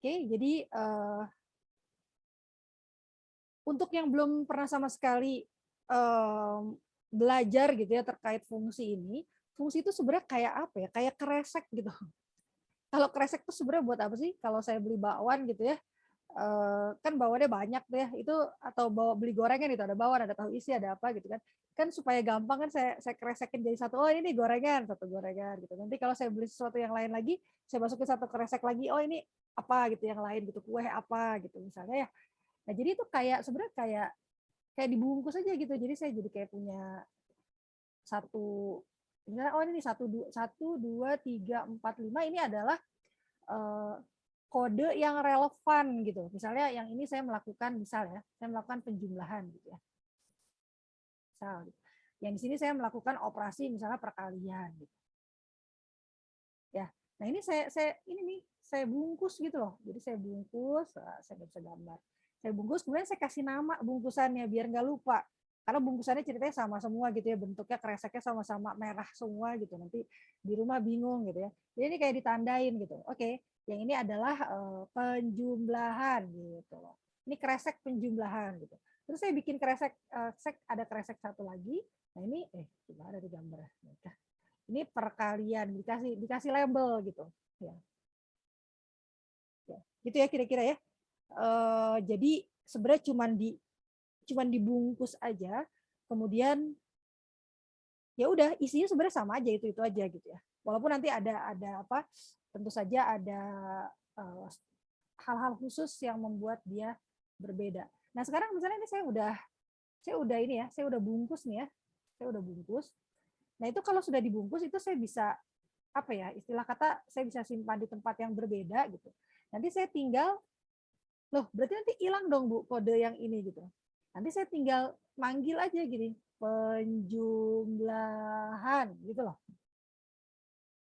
Oke, jadi untuk yang belum pernah sama sekali belajar gitu ya terkait fungsi itu sebenarnya kayak apa ya? Kayak kresek gitu. Kalau kresek tuh sebenarnya buat apa sih? Kalau saya beli bakwan gitu ya, kan bawaannya banyak tuh ya, itu atau bawa beli gorengan itu ada bawang, ada tahu isi, ada apa gitu kan. Kan supaya gampang kan saya kresekin jadi satu, oh ini nih gorengan, satu gorengan gitu. Nanti kalau saya beli sesuatu yang lain lagi, saya masukin satu kresek lagi, oh ini apa gitu yang lain gitu, kue apa gitu misalnya ya. Nah, jadi itu kayak sebenarnya kayak kayak dibungkus aja gitu. Jadi saya jadi kayak punya satu misalnya oh ini satu dua tiga empat lima ini adalah eh, kode yang relevan gitu. Misalnya yang ini saya melakukan penjumlahan gitu ya. Misal, gitu. Yang di sini saya melakukan operasi misalnya perkalian gitu. Ya. Nah, ini saya bungkus gitu loh. Jadi saya bungkus, saya bisa gambar. Saya bungkus kemudian saya kasih nama bungkusannya biar nggak lupa. Karena bungkusannya ceritanya sama semua gitu ya, bentuknya kreseknya sama-sama merah semua gitu. Nanti di rumah bingung gitu ya. Jadi ini kayak ditandain gitu. Oke, yang ini adalah penjumlahan gitu loh. Ini kresek penjumlahan gitu. Terus saya bikin ada kresek satu lagi. Nah ini gimana di gambar? Ini perkalian dikasih label gitu ya, gitu ya kira-kira ya. Jadi sebenarnya cuman dibungkus aja, kemudian ya udah isinya sebenarnya sama aja itu aja gitu ya, walaupun nanti ada apa, tentu saja ada eh, hal-hal khusus yang membuat dia berbeda. Nah sekarang misalnya ini saya udah ini ya, saya udah bungkus nih ya, saya udah bungkus. Nah itu kalau sudah dibungkus itu saya bisa apa ya, istilah kata saya bisa simpan di tempat yang berbeda gitu. Nanti saya tinggal, loh berarti nanti hilang dong Bu kode yang ini gitu. Nanti saya tinggal manggil aja gini, penjumlahan gitu loh.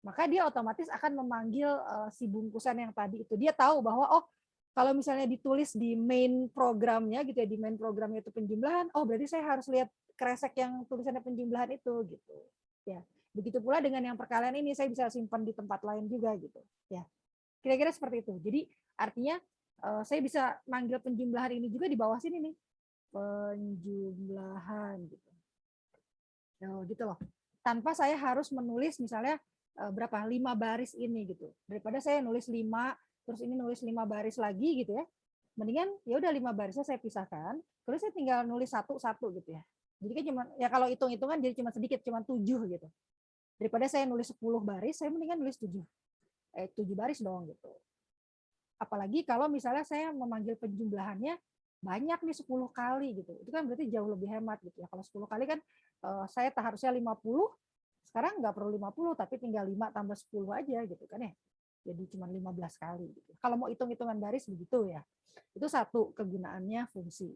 Maka dia otomatis akan memanggil si bungkusan yang tadi itu. Dia tahu bahwa oh kalau misalnya ditulis di main programnya gitu ya, di main programnya itu penjumlahan, oh berarti saya harus lihat kresek yang tulisannya penjumlahan itu gitu. Ya. Begitu pula dengan yang perkalian ini saya bisa simpan di tempat lain juga gitu. Ya. Kira-kira seperti itu. Jadi artinya saya bisa manggil penjumlahan ini juga di bawah sini nih. Penjumlahan gitu. Nah, gitu loh. Tanpa saya harus menulis misalnya berapa 5 baris ini gitu. Daripada saya nulis 5 terus ini nulis 5 baris lagi gitu ya. Mendingan ya udah 5 barisnya saya pisahkan, terus saya tinggal nulis satu-satu gitu ya. Jadi kan cuma ya kalau hitung-hitungan jadi cuma sedikit, cuma 7 gitu. Daripada saya nulis 10 baris, saya mendingan nulis 7 baris dong gitu. Apalagi kalau misalnya saya memanggil penjumlahannya banyak nih 10 kali gitu. Itu kan berarti jauh lebih hemat gitu ya. Kalau 10 kali kan saya harusnya 50, sekarang nggak perlu 50 tapi tinggal 5 tambah 10 aja gitu kan ya. Jadi cuma 15 kali gitu. Kalau mau hitung-hitungan baris begitu ya. Itu satu kegunaannya fungsi.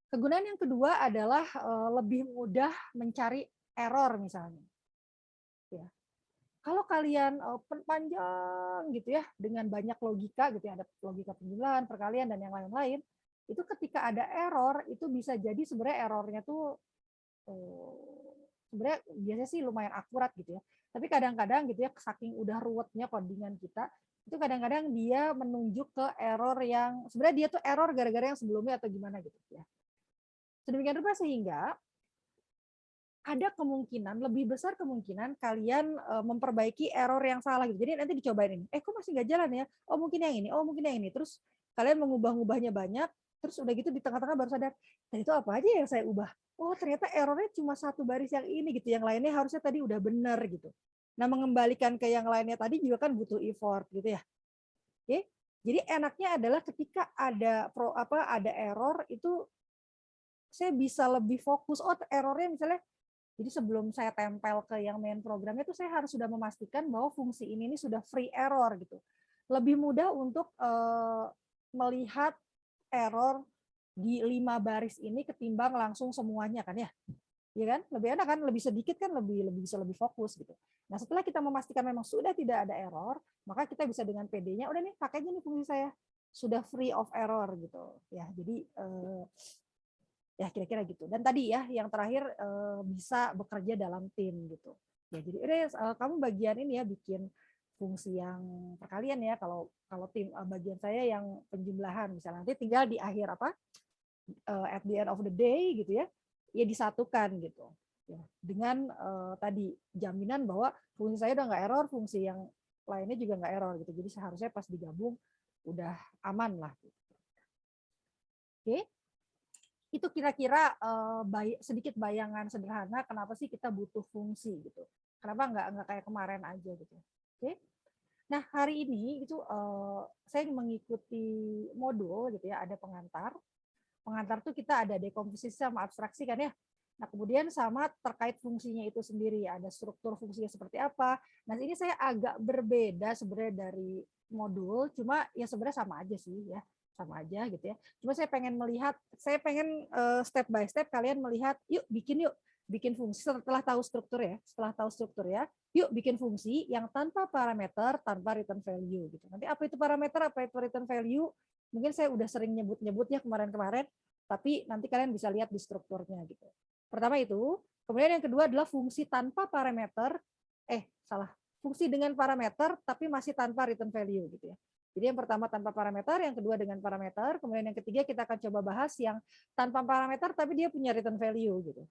Kegunaan yang kedua adalah lebih mudah mencari error misalnya. Ya, kalau kalian panjang gitu ya dengan banyak logika gitu ya, ada logika penjumlahan, perkalian dan yang lain-lain, itu ketika ada error itu bisa jadi sebenarnya errornya tuh sebenarnya biasanya sih lumayan akurat gitu ya. Tapi kadang-kadang gitu ya saking udah ruwetnya codingan kita, itu kadang-kadang dia menunjuk ke error yang sebenarnya dia tuh error gara-gara yang sebelumnya atau gimana gitu ya. Sedemikian rupa sehingga ada kemungkinan, lebih besar kemungkinan kalian memperbaiki error yang salah gitu. Jadi nanti dicobain ini, kok masih nggak jalan ya? Oh mungkin yang ini, oh mungkin yang ini. Terus kalian mengubah-ubahnya banyak, terus udah gitu di tengah-tengah baru sadar, dan itu apa aja yang saya ubah? Oh ternyata errornya cuma satu baris yang ini gitu, yang lainnya harusnya tadi udah benar gitu. Nah mengembalikan ke yang lainnya tadi juga kan butuh effort gitu ya. Oke, jadi enaknya adalah ketika ada error itu saya bisa lebih fokus. Oh errornya misalnya jadi sebelum saya tempel ke yang main programnya itu saya harus sudah memastikan bahwa fungsi ini sudah free error gitu. Lebih mudah untuk melihat error di 5 baris ini ketimbang langsung semuanya kan ya. Ya kan? Lebih enak kan, lebih sedikit kan bisa lebih fokus gitu. Nah, setelah kita memastikan memang sudah tidak ada error, maka kita bisa dengan PD-nya udah nih pakai aja nih fungsi saya. Sudah free of error gitu. Ya, jadi ya kira-kira gitu. Dan tadi ya yang terakhir bisa bekerja dalam tim gitu. Ya jadi kamu bagian ini ya bikin fungsi yang perkalian ya. Kalau tim bagian saya yang penjumlahan misalnya, nanti tinggal di akhir at the end of the day gitu ya, ya disatukan gitu ya, dengan tadi jaminan bahwa fungsi saya udah nggak error, fungsi yang lainnya juga nggak error gitu. Jadi seharusnya pas digabung udah aman lah. Oke, itu kira-kira sedikit bayangan sederhana kenapa sih kita butuh fungsi gitu. Kenapa nggak kayak kemarin aja gitu. Oke. Nah, hari ini itu saya mengikuti modul gitu ya, ada pengantar. Pengantar tuh kita ada dekomposisi sama abstraksi kan ya. Nah, kemudian sama terkait fungsinya itu sendiri, ada struktur fungsinya seperti apa. Nah, ini saya agak berbeda sebenarnya dari modul, cuma ya sebenarnya sama aja sih ya, sama aja gitu ya. Cuma saya pengen step by step kalian melihat, yuk bikin fungsi setelah tahu struktur ya, yuk bikin fungsi yang tanpa parameter, tanpa return value gitu. Nanti apa itu parameter, apa itu return value, mungkin saya udah sering nyebut-nyebutnya kemarin-kemarin, tapi nanti kalian bisa lihat di strukturnya gitu. Pertama itu, kemudian yang kedua adalah fungsi tanpa parameter, fungsi dengan parameter tapi masih tanpa return value gitu ya. Jadi yang pertama tanpa parameter, yang kedua dengan parameter, kemudian yang ketiga kita akan coba bahas yang tanpa parameter tapi dia punya return value gitu.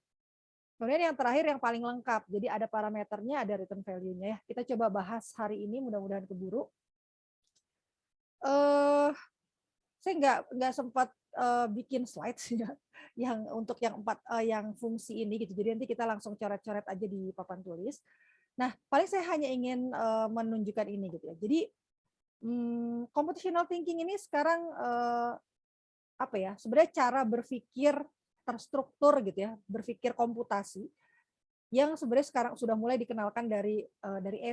Kemudian yang terakhir yang paling lengkap, jadi ada parameternya, ada return value-nya ya. Kita coba bahas hari ini, mudah-mudahan keburu. Saya nggak sempat bikin slide ya, yang untuk yang fungsi ini gitu. Jadi nanti kita langsung coret-coret aja di papan tulis. Nah, paling saya hanya ingin menunjukkan ini gitu ya. Jadi computational thinking ini sekarang sebenarnya cara berpikir terstruktur gitu ya, berpikir komputasi yang sebenarnya sekarang sudah mulai dikenalkan dari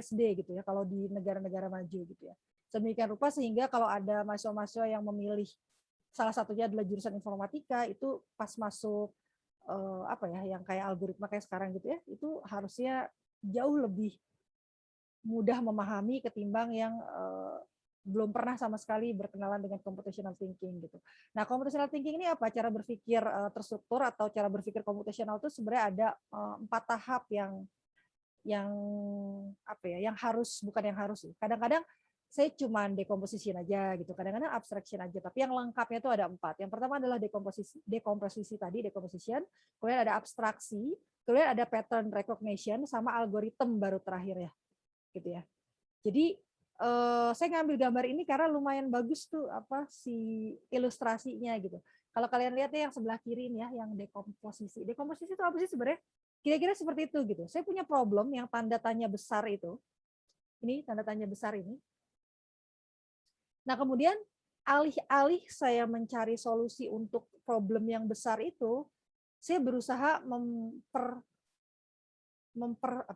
SD gitu ya, kalau di negara-negara maju gitu ya. Sedemikian rupa sehingga kalau ada mahasiswa-mahasiswa yang memilih salah satunya adalah jurusan informatika, itu pas masuk yang kayak algoritma kayak sekarang gitu ya, itu harusnya jauh lebih mudah memahami ketimbang yang belum pernah sama sekali berkenalan dengan computational thinking gitu. Nah, computational thinking ini apa? Cara berpikir terstruktur atau cara berpikir computational itu sebenarnya ada 4 tahap yang bukan yang harus sih. Kadang-kadang saya cuma decomposition aja gitu. Kadang-kadang abstraction aja, tapi yang lengkapnya itu ada 4. Yang pertama adalah decomposition tadi, decomposition, kemudian ada abstraksi, kemudian ada pattern recognition sama algoritma baru terakhir ya. Gitu ya. Jadi saya ngambil gambar ini karena lumayan bagus tuh si ilustrasinya gitu. Kalau kalian lihat yang sebelah kiri ini ya, yang dekomposisi. Dekomposisi itu apa sih sebenarnya? Kira-kira seperti itu gitu. Saya punya problem yang tanda tanya besar itu. Ini tanda tanya besar ini. Nah, kemudian alih-alih saya mencari solusi untuk problem yang besar itu, saya berusaha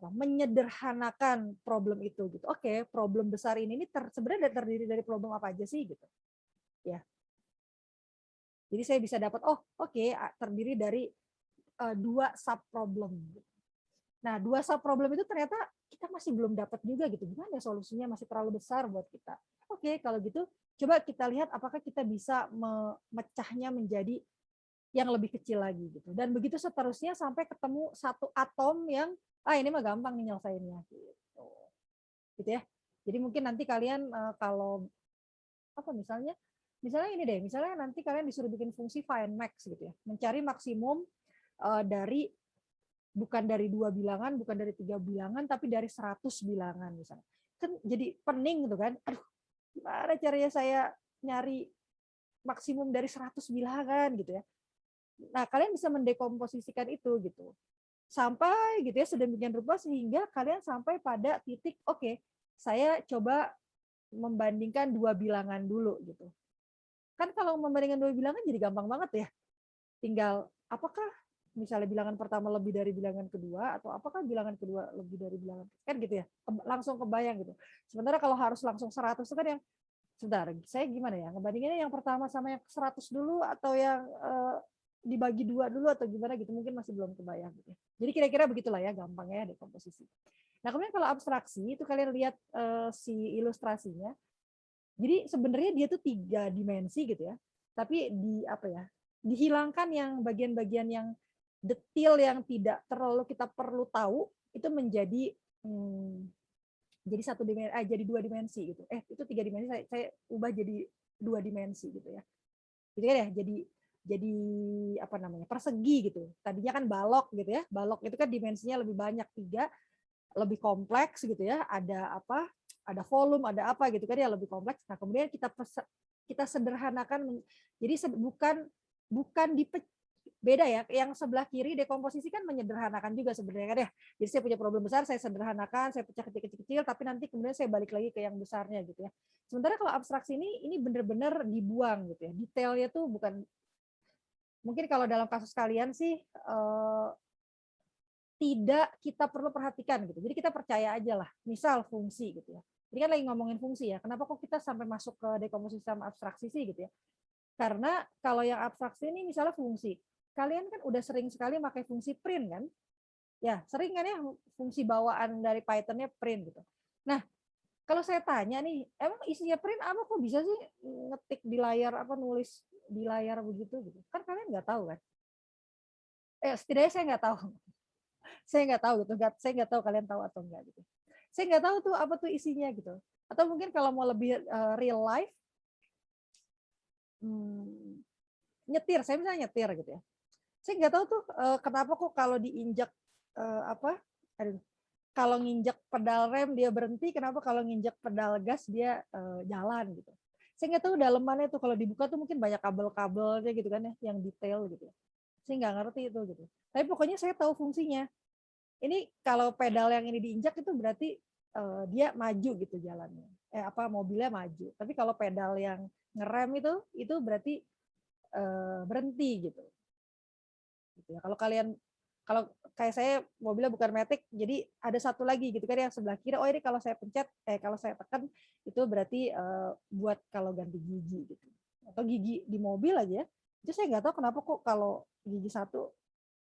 menyederhanakan problem itu gitu. Oke, problem besar ini sebenarnya terdiri dari problem apa aja sih gitu. Ya. Jadi saya bisa dapat terdiri dari 2 sub problem. Nah, 2 sub problem itu ternyata kita masih belum dapat juga gitu. Gimana solusinya, masih terlalu besar buat kita. Oke, kalau gitu coba kita lihat apakah kita bisa memecahnya menjadi yang lebih kecil lagi gitu. Dan begitu seterusnya sampai ketemu satu atom yang ini mah gampang nih nyelesainnya gitu. Gitu ya. Jadi mungkin nanti kalian kalau misalnya ini deh, misalnya nanti kalian disuruh bikin fungsi find max gitu ya. Mencari maksimum bukan dari 2 bilangan, bukan dari 3 bilangan, tapi dari 100 bilangan misalnya. Kan jadi pening gitu kan. Aduh, gimana caranya saya nyari maksimum dari 100 bilangan gitu ya. Nah, kalian bisa mendekomposisikan itu gitu. Sampai gitu ya sedemikian rupa sehingga kalian sampai pada titik saya coba membandingkan 2 bilangan dulu gitu. Kan kalau membandingkan 2 bilangan jadi gampang banget ya. Tinggal apakah misalnya bilangan pertama lebih dari bilangan kedua atau apakah bilangan kedua lebih dari bilangan kan gitu ya. Langsung kebayang gitu. Sementara kalau harus langsung 100 itu kan yang sebentar, saya gimana ya? Ngebandinginnya yang pertama sama yang 100 dulu atau yang dibagi 2 dulu atau gimana gitu, mungkin masih belum kebayang gitu. Jadi kira-kira begitulah ya gampangnya dekomposisi. Nah, kemudian kalau abstraksi itu kalian lihat si ilustrasinya. Jadi sebenarnya dia tuh 3 dimensi gitu ya. Tapi dihilangkan yang bagian-bagian yang detail yang tidak terlalu kita perlu tahu, itu menjadi jadi 2 dimensi gitu. Itu 3 dimensi, saya ubah jadi 2 dimensi gitu ya. Gitu kan ya, jadi apa namanya, persegi gitu. Tadinya kan balok gitu ya. Balok itu kan dimensinya lebih banyak, 3, lebih kompleks gitu ya. Ada apa? Ada volume, ada apa gitu kan ya, lebih kompleks. Nah, kemudian kita sederhanakan, jadi bukan beda ya, yang sebelah kiri dekomposisi kan menyederhanakan juga sebenarnya kan ya. Jadi saya punya problem besar, saya sederhanakan, saya pecah kecil-kecil, tapi nanti kemudian saya balik lagi ke yang besarnya gitu ya. Sementara kalau abstraksi ini benar-benar dibuang gitu ya. Detailnya tuh bukan, mungkin kalau dalam kasus kalian sih tidak kita perlu perhatikan gitu. Jadi kita percaya aja lah. Misal fungsi gitu ya. Ini kan lagi ngomongin fungsi ya. Kenapa kok kita sampai masuk ke dekomposisi sama abstraksi sih gitu ya? Karena kalau yang abstraksi ini misalnya fungsi, kalian kan udah sering sekali pakai fungsi print kan? Ya, sering kan ya fungsi bawaan dari Python-nya print gitu. Nah, kalau saya tanya nih, emang isinya print apa, kok bisa sih ngetik di layar, apa nulis di layar begitu gitu? Kan kalian nggak tahu kan? Setidaknya saya nggak tahu. Saya nggak tahu gitu. Saya nggak tahu kalian tahu atau enggak gitu. Saya nggak tahu tuh apa tuh isinya gitu. Atau mungkin kalau mau lebih real life, nyetir, saya misalnya nyetir gitu ya. Saya nggak tahu tuh kenapa kok kalau diinjak kalau nginjak pedal rem dia berhenti, kenapa kalau nginjak pedal gas dia jalan gitu. Saya nggak tahu dalemannya tuh, kalau dibuka tuh mungkin banyak kabel-kabelnya gitu kan ya, yang detail gitu. Saya nggak ngerti itu gitu. Tapi pokoknya saya tahu fungsinya. Ini kalau pedal yang ini diinjak itu berarti dia maju gitu jalannya. Mobilnya maju. Tapi kalau pedal yang ngerem itu berarti berhenti gitu. Ya. Kalau kayak saya mobilnya bukan matic, jadi ada satu lagi gitu kan yang sebelah kiri. Ini kalau saya pencet, kalau saya tekan itu berarti buat kalau ganti gigi gitu. Atau gigi di mobil aja. Itu saya nggak tahu kenapa kok kalau gigi satu.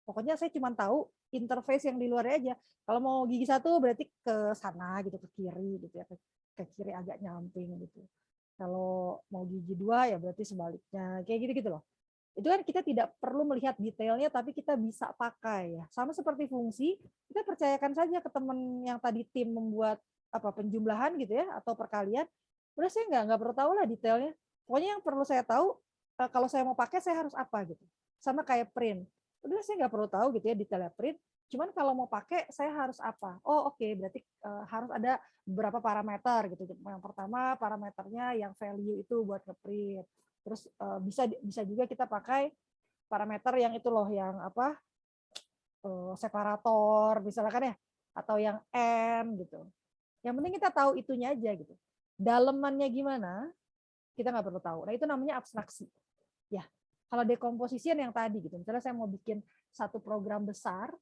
Pokoknya saya cuma tahu interface yang di luarnya aja. Kalau mau gigi satu berarti ke sana gitu, ke kiri gitu ya, ke kiri agak nyamping gitu. Kalau mau gigi 2 ya berarti sebaliknya, kayak gitu-gitu loh. Itu kan kita tidak perlu melihat detailnya, tapi kita bisa pakai ya. Sama seperti fungsi, kita percayakan saja ke teman yang tadi tim membuat penjumlahan gitu ya, atau perkalian. Udah, saya nggak perlu tahu lah detailnya. Pokoknya yang perlu saya tahu, kalau saya mau pakai saya harus apa gitu. Sama kayak print. Udah, saya nggak perlu tahu gitu ya detailnya print. Cuman kalau mau pakai saya harus apa? Oke, berarti harus ada beberapa parameter gitu. Yang pertama parameternya yang value itu buat nge-print. Terus bisa juga kita pakai parameter yang itu loh, yang separator misalkan ya, atau yang n gitu. Yang penting kita tahu itunya aja gitu. Dalemannya gimana kita nggak perlu tahu. Nah, itu namanya abstraksi. Ya, kalau dekomposisian yang tadi gitu. Misalnya saya mau bikin satu program besar,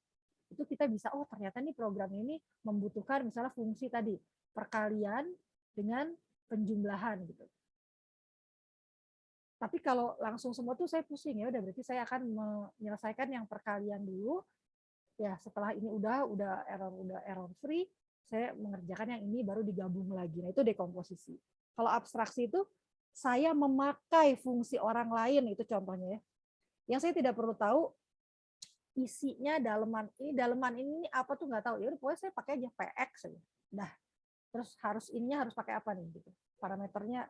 itu kita bisa, ternyata nih program ini membutuhkan misalnya fungsi tadi, perkalian dengan penjumlahan gitu. Tapi kalau langsung semua tuh saya pusing, ya udah berarti saya akan menyelesaikan yang perkalian dulu. Ya, setelah ini udah error free, saya mengerjakan yang ini baru digabung lagi. Nah, itu dekomposisi. Kalau abstraksi itu saya memakai fungsi orang lain, itu contohnya ya. Yang saya tidak perlu tahu isinya daleman ini apa tuh nggak tahu. Ya udah pokoknya saya pakai aja px aja. Nah, terus harus pakai apa nih gitu. Parameternya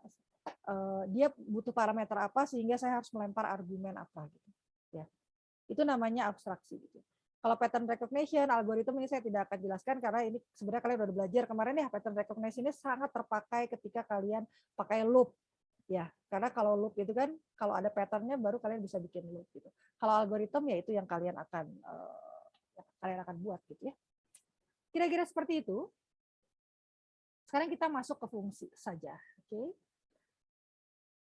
dia butuh parameter apa sehingga saya harus melempar argumen apa gitu. Ya. Itu namanya abstraksi gitu. Kalau pattern recognition, algoritma ini saya tidak akan jelaskan karena ini sebenarnya kalian udah belajar kemarin ya. Pattern recognition ini sangat terpakai ketika kalian pakai loop. Ya, karena kalau loop itu kan kalau ada patternnya baru kalian bisa bikin loop gitu. Kalau algoritma ya itu yang kalian akan buat gitu ya. Kira-kira seperti itu. Sekarang kita masuk ke fungsi saja, oke?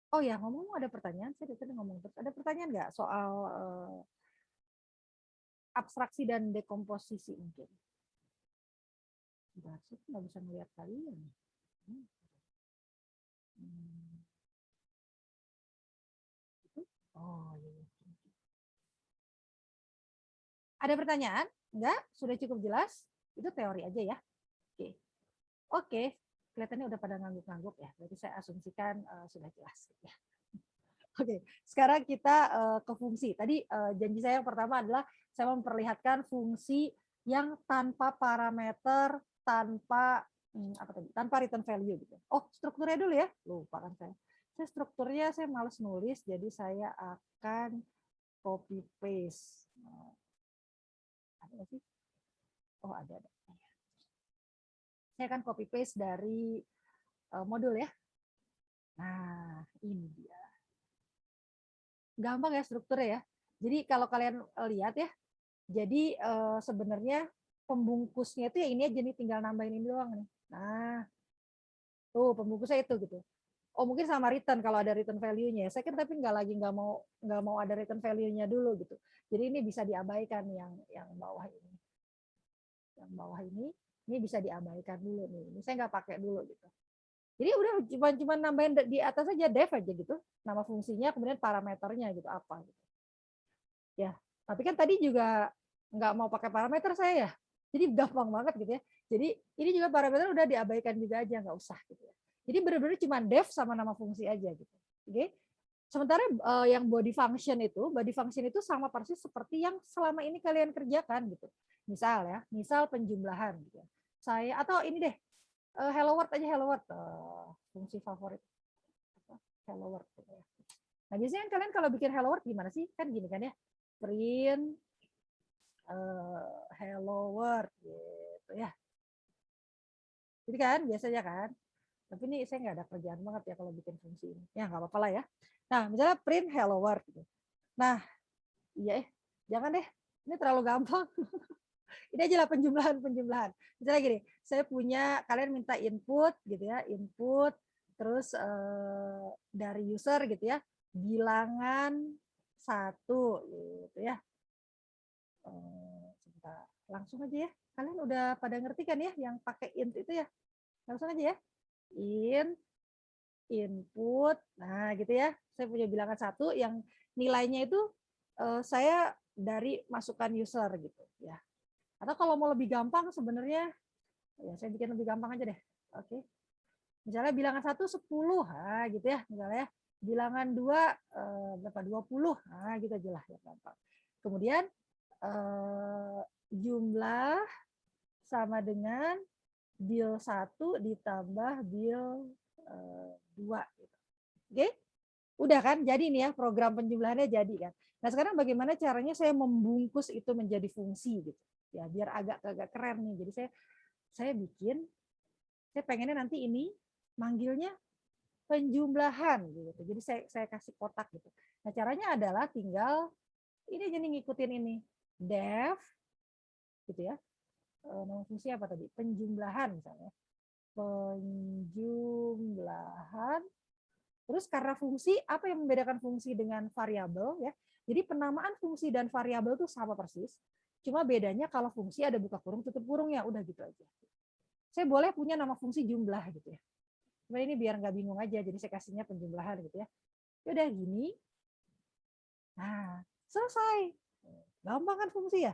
Oh ya, ngomong ada pertanyaan, saya tadi ngomong terus. Ada pertanyaan nggak soal abstraksi dan dekomposisi mungkin? Saya nggak bisa melihat kalian. Oh iya. Ada pertanyaan? Enggak? Sudah cukup jelas? Itu teori aja ya. Oke. Kelihatannya udah pada ngangguk-ngangguk ya. Berarti saya asumsikan sudah jelas. Ya. Oke, sekarang kita ke fungsi. Tadi janji saya yang pertama adalah saya memperlihatkan fungsi yang tanpa parameter, tanpa apa tadi? Tanpa return value gitu. Oh, strukturnya dulu ya. Lupa kan saya. Strukturnya saya males nulis, jadi saya akan copy paste. Ada nggak sih? Oh, ada. Saya akan copy paste dari modul ya. Nah, ini dia. Gampang ya strukturnya ya. Jadi kalau kalian lihat ya, jadi sebenarnya pembungkusnya itu ya ini aja nih, tinggal nambahin ini doang nih. Nah, tuh pembungkusnya itu gitu. Oh mungkin sama return kalau ada return value-nya. Saya kan tapi nggak mau ada return value-nya dulu gitu. Jadi ini bisa diabaikan yang bawah ini. Yang bawah ini bisa diabaikan dulu nih. Ini saya nggak pakai dulu gitu. Jadi udah cuma nambahin di atas aja def aja gitu. Nama fungsinya kemudian parameternya gitu apa gitu. Ya, tapi kan tadi juga nggak mau pakai parameter saya ya. Jadi gampang banget gitu ya. Jadi ini juga parameter udah diabaikan juga aja, nggak usah gitu ya. Jadi benar-benar cuma def sama nama fungsi aja gitu. Oke. Sementara yang body function itu sama persis seperti yang selama ini kalian kerjakan gitu. Misal ya, misal penjumlahan gitu. Saya atau ini deh, hello world aja, hello world, fungsi favorit hello world gitu ya. Nah biasanya kan kalian kalau bikin hello world gimana sih? Kan gini kan ya, print hello world gitu ya. Jadi kan biasanya kan. Tapi ini saya nggak ada kerjaan banget ya kalau bikin fungsi ini. Ya nggak apa-apa lah ya. Nah misalnya print hello world gitu. Nah iya jangan deh. Ini terlalu gampang. Ini aja lah penjumlahan. Misalnya gini, saya punya kalian minta input gitu ya, input terus dari user gitu ya, bilangan 1 gitu ya. Sebentar, langsung aja ya. Kalian udah pada ngerti kan ya yang pakai int itu ya? Langsung aja ya. Int input. Nah, gitu ya. Saya punya bilangan 1 yang nilainya itu saya dari masukan user gitu ya. Atau kalau mau lebih gampang sebenarnya ya saya bikin lebih gampang aja deh. Oke. Misalnya bilangan 1 10, nah gitu ya, misalnya ya. Bilangan 2 berapa 20. Nah, gitu aja lah ya gampang. Kemudian jumlah sama dengan bil 1 ditambah bil 2 gitu. Oke? Udah kan? Jadi nih ya program penjumlahannya jadi kan. Nah, sekarang bagaimana caranya saya membungkus itu menjadi fungsi gitu. Ya, biar agak keren nih. Jadi saya bikin saya pengennya nanti ini manggilnya penjumlahan gitu. Jadi saya kasih kotak gitu. Nah, caranya adalah tinggal ini jadi ngikutin ini. Def gitu ya. Nama fungsi apa tadi? Penjumlahan misalnya. Penjumlahan. Terus karena fungsi, apa yang membedakan fungsi dengan variabel ya? Jadi penamaan fungsi dan variabel itu sama persis. Cuma bedanya kalau fungsi ada buka kurung, tutup kurungnya, udah gitu aja. Saya boleh punya nama fungsi jumlah gitu ya. Cuma ini biar nggak bingung aja, jadi saya kasihnya penjumlahan gitu ya. Udah gini. Nah, selesai. Gampang kan fungsi ya?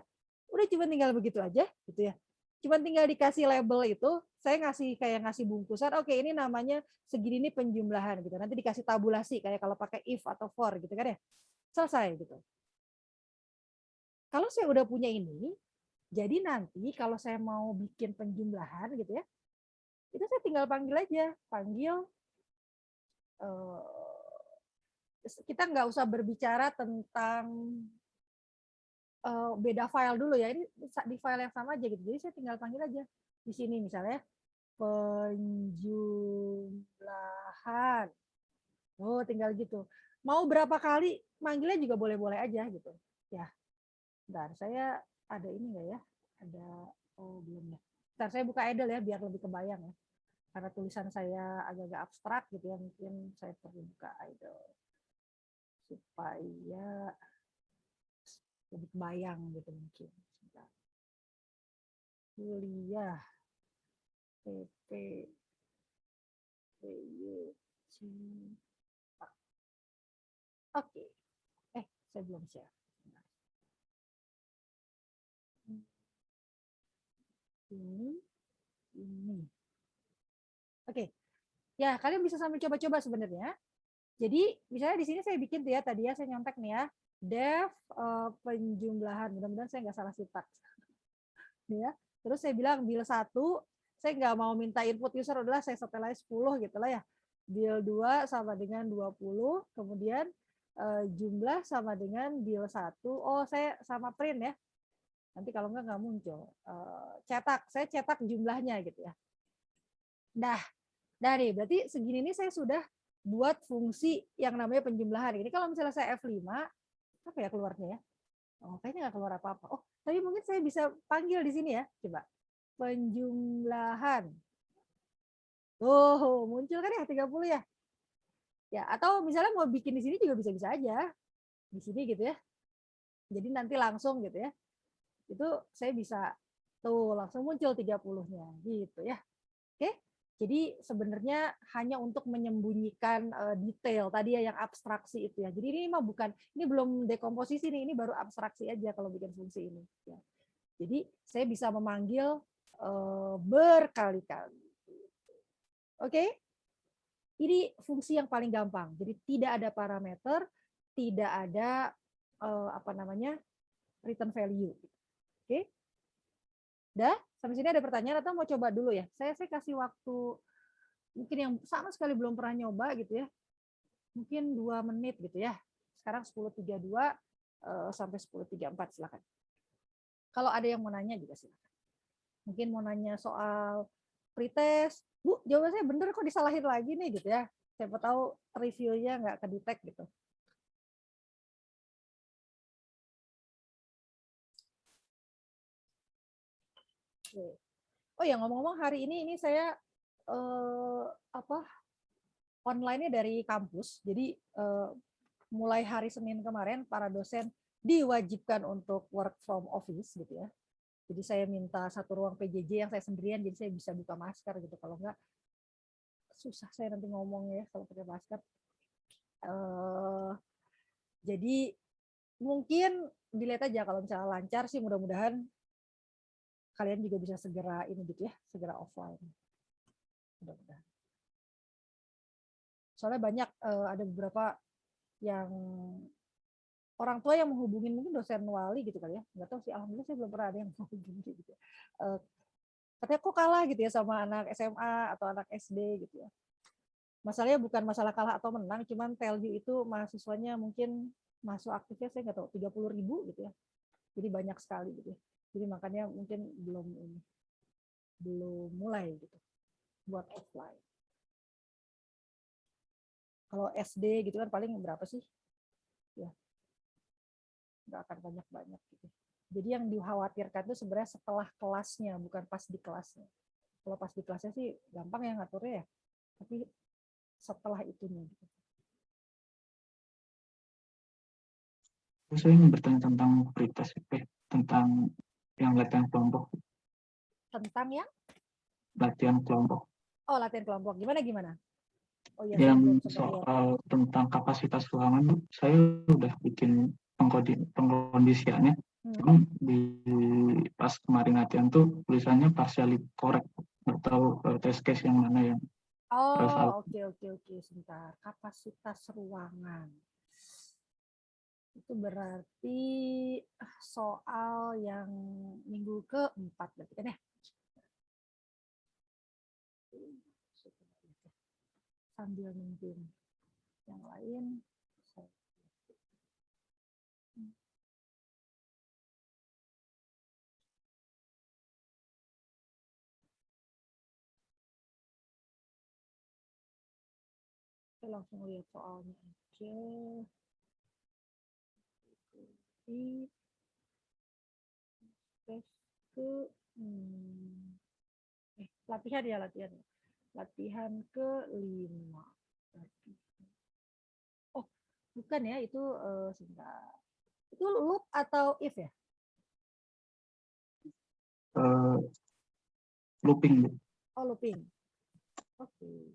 Udah cuma tinggal begitu aja gitu ya. Cuma tinggal dikasih label itu, saya ngasih bungkusan, oke ini namanya segini ini penjumlahan gitu. Nanti dikasih tabulasi kayak kalau pakai if atau for gitu kan ya. Selesai gitu. Kalau saya udah punya ini, jadi nanti kalau saya mau bikin penjumlahan gitu ya, itu saya tinggal panggil aja, kita nggak usah berbicara tentang beda file dulu ya, ini di file yang sama aja gitu. Jadi saya tinggal panggil aja di sini misalnya penjumlahan. Oh, tinggal gitu. Mau berapa kali manggilnya juga boleh-boleh aja gitu. Ya. Bentar, saya ada ini enggak ya? Ada belum ya. Bentar, saya buka idle ya biar lebih kebayang ya. Karena tulisan saya agak-agak abstrak gitu ya, mungkin saya perlu buka idle supaya lebih kebayang gitu mungkin. Bentar. Kuliah PP Oke. Saya belum share. Ini. Oke. Ya, kalian bisa sambil coba-coba sebenarnya. Jadi, misalnya di sini saya bikin tuh ya, tadi ya saya nyontek nih ya, def penjumlahan. Mudah-mudahan saya nggak salah sintaks. Ya. Terus saya bilang bil 1 Saya nggak mau minta input user, adalah saya setel aja 10 gitu lah ya. Deal 2 sama dengan 20, kemudian jumlah sama dengan deal 1. Oh, saya sama print ya. Nanti kalau nggak muncul. Cetak, saya cetak jumlahnya gitu ya. Dah nih, berarti segini nih saya sudah buat fungsi yang namanya penjumlahan. Ini kalau misalnya saya F5, apa ya keluarnya ya? Oh, kayaknya nggak keluar apa-apa. Oh, tapi mungkin saya bisa panggil di sini ya. Coba. Penjumlahan. Oh, muncul kan ya 30 ya? Ya, atau misalnya mau bikin di sini juga bisa-bisa aja. Di sini gitu ya. Jadi nanti langsung gitu ya. Itu saya bisa tuh langsung muncul 30-nya gitu ya. Oke. Jadi sebenarnya hanya untuk menyembunyikan detail tadi ya yang abstraksi itu ya. Jadi ini mah bukan, ini belum dekomposisi nih, ini baru abstraksi aja kalau bikin fungsi ini. Ya. Jadi saya bisa memanggil berkali-kali. Oke, ini fungsi yang paling gampang. Jadi tidak ada parameter, tidak ada apa namanya return value. Oke, dah sampai sini ada pertanyaan atau mau coba dulu ya? Saya kasih waktu mungkin yang sama sekali belum pernah nyoba gitu ya. Mungkin 2 menit gitu ya. Sekarang 10.32 sampai 10.34 silakan. Kalau ada yang mau nanya juga silakan. Mungkin mau nanya soal pretest, Bu, jawaban saya bener kok disalahin lagi nih gitu ya. Siapa tahu reviewnya nggak kedetek gitu. Oh ya, ngomong-ngomong hari ini saya apa online-nya dari kampus. Jadi mulai hari Senin kemarin para dosen diwajibkan untuk work from office gitu ya. Jadi saya minta satu ruang PJJ yang saya sendirian, jadi saya bisa buka masker gitu. Kalau enggak susah saya nanti ngomongnya ya kalau pakai masker. Jadi mungkin dilihat aja kalau misalnya lancar sih, mudah-mudahan kalian juga bisa segera ini gitu ya, segera offline. Mudah-mudahan. Soalnya banyak ada beberapa yang orang tua yang menghubungin, mungkin dosen wali gitu kali ya, nggak tahu sih, alhamdulillah saya belum pernah ada yang menghubungi gitu. Katanya kok kalah gitu ya sama anak SMA atau anak SD gitu ya. Masalahnya bukan masalah kalah atau menang, cuman tell you itu mahasiswanya mungkin masuk aktifnya saya nggak tahu 30.000 gitu ya. Jadi banyak sekali gitu ya. Jadi makanya mungkin belum mulai gitu buat offline. Kalau SD gitu kan paling berapa sih? Ya, nggak akan banyak-banyak gitu. Jadi yang dikhawatirkan itu sebenarnya setelah kelasnya, bukan pas di kelasnya. Kalau pas di kelasnya sih gampang ya ngaturnya ya. Tapi setelah itunya gitu. Saya ingin bertanya tentang pretest, tentang yang latihan kelompok. Tentang yang? Latihan kelompok. Oh, latihan kelompok. Gimana? Oh iya, saya belum Yang sempat lihat. soal tentang kapasitas ruangan, saya udah bikin pengkondisiannya. Cuman di pas kemarin latihan tuh tulisannya partially correct. Nggak tahu test case yang mana yang salah. Oke. Sebentar. Kapasitas ruangan. Itu berarti soal yang minggu ke-4 berarti kan ya? Sambil nungguin yang lain. Kita langsung lihat soalnya aja. Tes ke latihan ya, latihan ke-5. Oh, bukan ya, itu sebentar. Itu loop atau if ya? Looping. Oh, looping. Oke.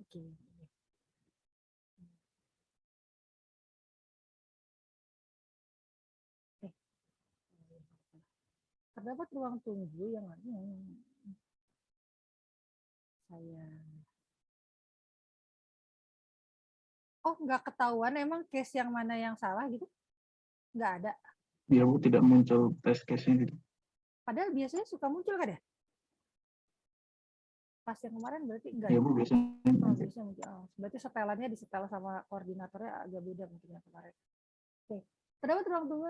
Oke. Terdapat ruang tunggu yang saya. Oh, nggak ketahuan emang case yang mana yang salah gitu? Nggak ada. Ya Bu, tidak muncul test case-nya gitu. Padahal biasanya suka muncul kan ya? Pas yang kemarin berarti enggak Ya ya? Bu, biasanya. Oh, biasanya muncul. Oh, berarti setelannya disetel sama koordinatornya agak beda mungkin yang kemarin. Oke. Terdapat ruang tunggu.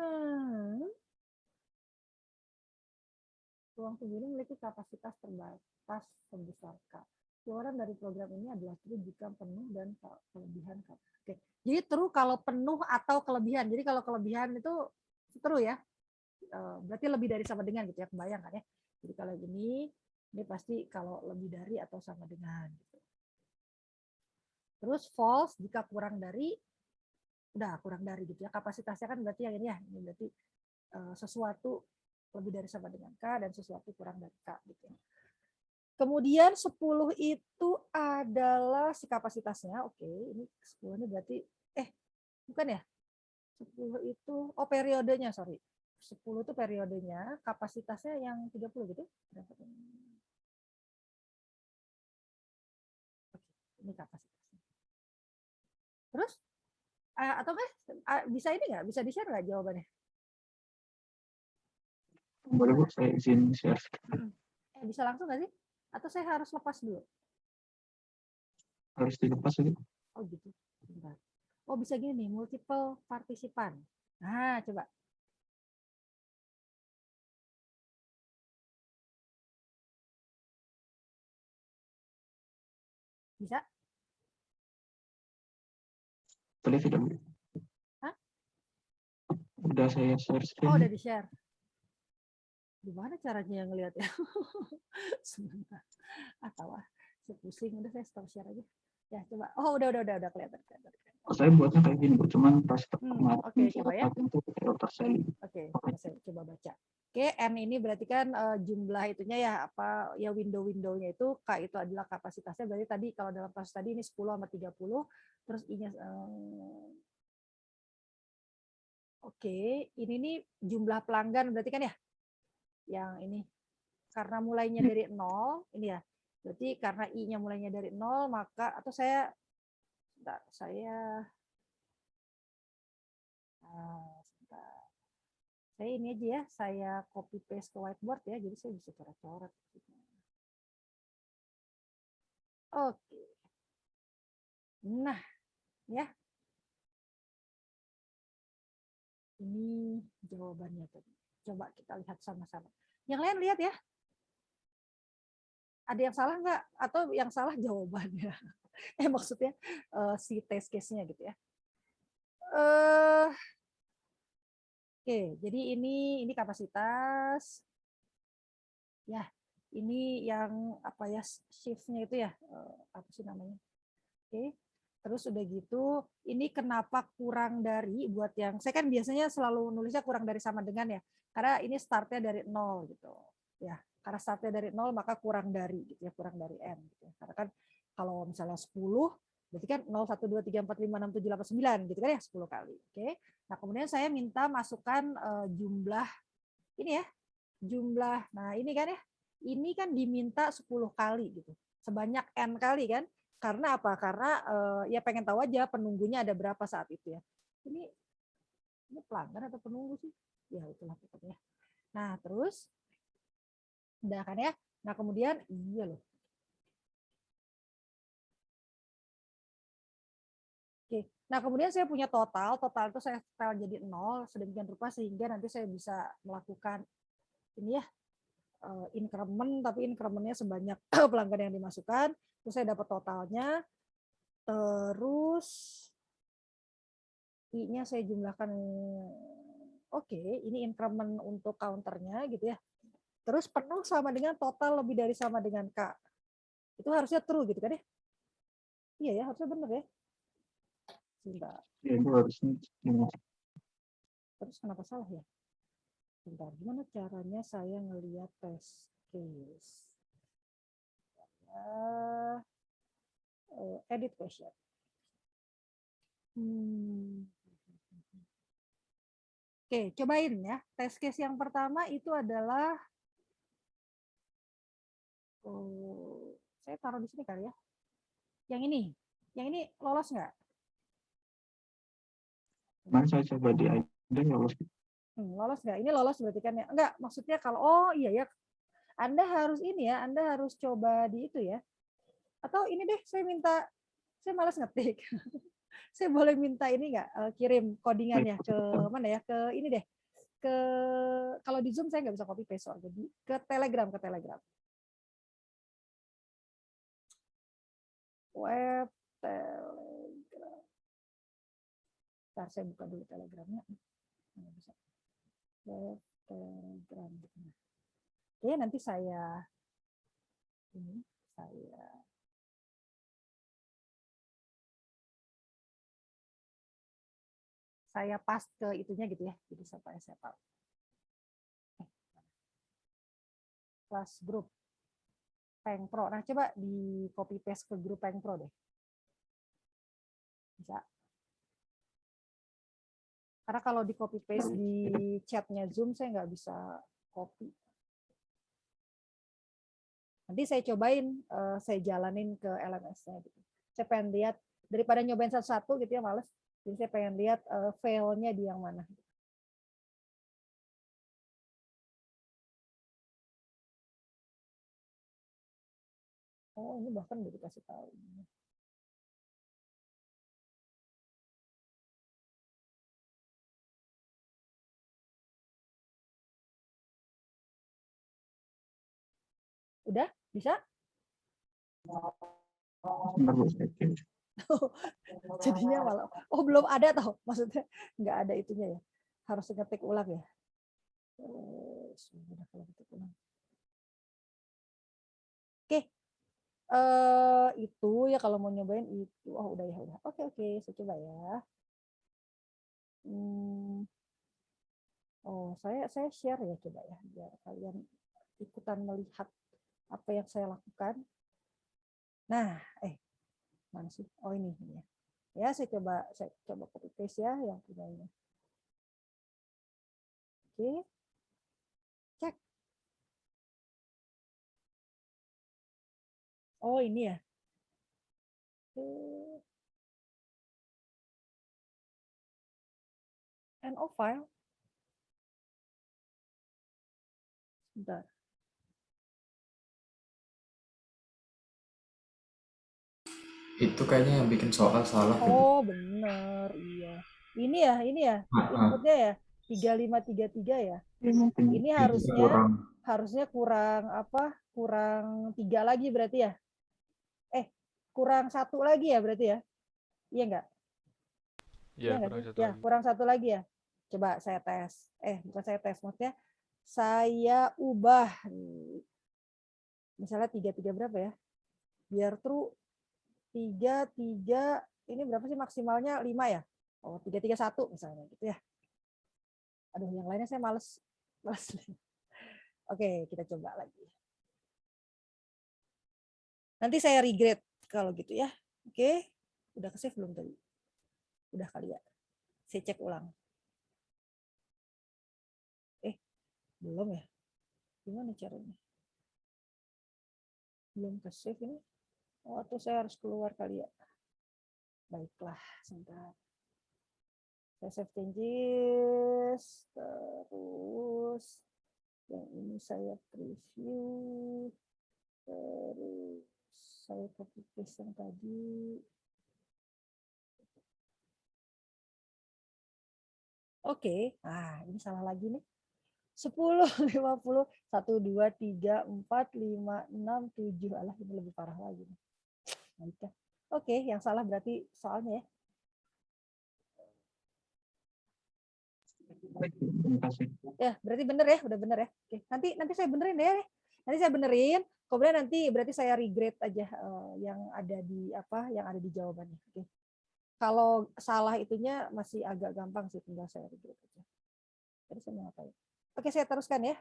Ruang tunggu ini memiliki kapasitas terbatas sebesar K. Keluaran dari program ini adalah true jika penuh dan kelebihan K. Oke. Jadi true kalau penuh atau kelebihan. Jadi kalau kelebihan itu true ya. Berarti lebih dari sama dengan gitu ya, kebayang kan ya. Jadi kalau ini pasti kalau lebih dari atau sama dengan gitu. Terus false jika kurang dari, udah kurang dari gitu ya. Kapasitasnya kan berarti yang ini ya, ini berarti sesuatu lebih dari sama dengan K dan sesuatu kurang dari K gitu ya. Kemudian 10 itu adalah si kapasitasnya. Oke, ini 10 ini berarti bukan ya? 10 itu periodenya, sorry. 10 itu periodenya, kapasitasnya yang 30 gitu. Oke, ini kapasitasnya. Terus atau bisa ini nggak? Bisa di-share nggak jawabannya? Boleh Bu, saya izin share. Bisa langsung nggak sih? Atau saya harus lepas dulu? Harus dilepas gitu. Oh gitu. Bentar. Oh bisa gini nih, multiple partisipan. Nah, coba. Bisa? Boleh tidak Bu? Hah? Udah saya share screen. Oh udah di-share. Gimana caranya yang ngelihat ya? Sebentar. Atau saya pusing, udah saya stop share aja. Ya coba. Oh udah kelihatan. Saya buatnya kayak gini Bu, cuman pas kemarin Oke, coba ya. itu filter saya. Oke, saya coba baca. Oke, N ini berarti kan jumlah itunya ya, apa ya, window-windownya itu, K itu adalah kapasitasnya, berarti tadi kalau dalam kasus tadi ini 10 sama 30, terus I-nya oke, ini nih jumlah pelanggan berarti kan ya, yang ini karena mulainya dari 0, ini ya, berarti karena I-nya mulainya dari 0, maka atau saya ini aja ya, saya copy paste ke whiteboard ya, jadi saya bisa coret-coret. Oke. Nah, ya. Ini jawabannya tadi. Coba kita lihat sama-sama. Yang lain lihat ya. Ada yang salah nggak? Atau yang salah jawabannya? Maksudnya si test case-nya gitu ya. Oke, jadi ini kapasitas. Ya, ini yang apa ya, shift-nya itu ya, apa sih namanya? Oke. Terus udah gitu, ini kenapa kurang dari, buat yang, saya kan biasanya selalu nulisnya kurang dari sama dengan ya, karena ini startnya dari 0 gitu. Ya, karena startnya dari 0 maka kurang dari gitu ya, kurang dari N gitu. Karena kan kalau misalnya 10, berarti kan 0, 1, 2, 3, 4, 5, 6, 7, 8, 9 gitu kan ya, 10 kali. Oke. Nah, kemudian saya minta masukkan jumlah ini ya, jumlah. Nah, ini kan ya, ini kan diminta 10 kali gitu. Sebanyak N kali kan? Karena apa? Karena ya pengen tahu aja penunggunya ada berapa saat itu ya. Ini pelanggan atau penunggu sih? Ya itulah pokoknya. Nah terus, udah kan ya. Nah kemudian, iya loh. Oke. Nah kemudian saya punya total itu saya setel jadi 0 sedemikian rupa sehingga nanti saya bisa melakukan ini ya, increment, tapi incrementnya sebanyak pelanggan yang dimasukkan. Terus saya dapat totalnya. Terus I-nya saya jumlahkan. Oke, ini increment untuk counternya gitu ya. Terus penuh sama dengan total lebih dari sama dengan K. Itu harusnya true gitu kan ya? Iya ya, harusnya benar ya. Sebentar. Ya, itu harusnya. Terus kenapa salah ya? Sebentar, gimana caranya saya ngelihat test case? Edit question. Oke, cobain ya. Test case yang pertama itu adalah, saya taruh di sini kali ya. Yang ini lolos nggak? Kemarin saya coba di Udah lolos. Lolos nggak? Ini lolos berarti kan ya? Enggak, maksudnya kalau, oh iya ya, Anda harus ini ya, Anda harus coba di itu ya. Atau ini deh, saya malas ngetik. Saya boleh minta ini nggak, kirim codingannya ke mana ya? Ke ini deh, ke kalau di Zoom saya nggak bisa copy paste soalnya, jadi ke Telegram, web Telegram. Ntar saya buka dulu Telegramnya. Nggak bisa. Web Telegram. Oke, nanti saya paste ke itunya gitu ya. Jadi supaya saya tahu. Kelas grup Pengpro. Nah, coba di copy paste ke grup Pengpro deh. Bisa. Karena kalau di copy paste di chatnya Zoom saya nggak bisa copy. Nanti saya cobain, saya jalanin ke LMS-nya. Gitu. Saya pengen lihat daripada nyobain satu-satu gitu ya, males. Jadi saya pengen lihat file-nya di yang mana. Oh, ini bahkan udah dikasih tahu. Udah? Bisa? Jadinya malah, oh belum ada tau. Maksudnya nggak ada itunya ya. Harus ngetik ulang ya. Sudah kalau ngetik ulang. Oke. Itu ya kalau mau nyobain itu. Oh udah ya udah. Oke, saya coba ya. Oh saya share ya coba ya biar kalian ikutan melihat apa yang saya lakukan. Nah, mana sih? Oh ini ya. Ya saya coba copy paste ya yang punya ini. Oke. Cek. Oh ini ya. NO file. Bentar. Itu kayaknya yang bikin soal salah. Oh bener, iya. Ini ya, inputnya ya 3533 ya. Ini harusnya kurang apa? Kurang 3 lagi berarti ya? Kurang 1 lagi ya berarti ya? Iya enggak? Iya, kurang sih? 1 Ya, lagi. kurang 1 lagi ya. Coba saya tes. Bukan saya tes, maksudnya saya ubah. Misalnya 33 berapa ya? Biar true 33, ini berapa sih maksimalnya 5 ya? Oh, 331 misalnya gitu ya. Aduh, yang lainnya saya males. Oke, kita coba lagi. Nanti saya regrade kalau gitu ya. Oke, udah ke save belum tadi? Udah kali ya. Saya cek ulang. Belum ya? Gimana caranya? Belum ke save ini. Oh, atau saya harus keluar kali ya. Baiklah, sebentar. Saya save changes, terus yang ini saya preview, terus saya copy paste yang tadi. Oke, nah ini salah lagi nih. 10, 50, 1, 2, 3, 4, 5, 6, 7. Alah, ini lebih parah lagi. Baiklah. Oke, yang salah berarti soalnya ya. Ya, berarti bener ya, udah bener ya. Oke, nanti saya benerin deh. Nanti saya benerin, kemudian nanti berarti saya regrade aja yang ada di jawabannya. Oke. Kalau salah itunya masih agak gampang sih, tinggal saya regrade aja. Tadi saya mau ngapain? Oke, saya teruskan ya.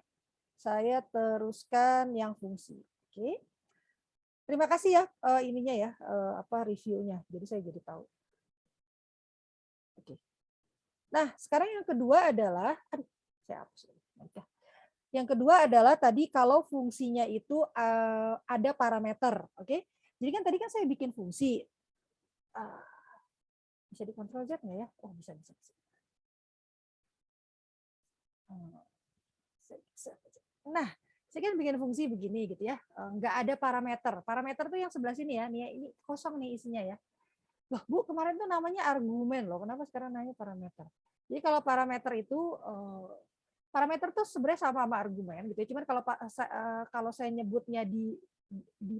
Saya teruskan yang fungsi. Oke. Terima kasih ya ininya ya, reviewnya. Jadi saya jadi tahu. Oke. Nah, sekarang yang kedua adalah, saya hapus. Yang kedua adalah tadi kalau fungsinya itu ada parameter, oke? Jadi kan tadi kan saya bikin fungsi. Bisa di Ctrl Z nggak ya? Oh bisa. Nah, saya kan bikin fungsi begini gitu ya, nggak ada parameter. Parameter tuh yang sebelah sini ya, nih ini kosong nih isinya ya. Loh Bu, kemarin tuh namanya argumen loh, kenapa sekarang namanya parameter? Jadi kalau parameter tuh sebenarnya sama argumen gitu ya. Cuman kalau saya nyebutnya di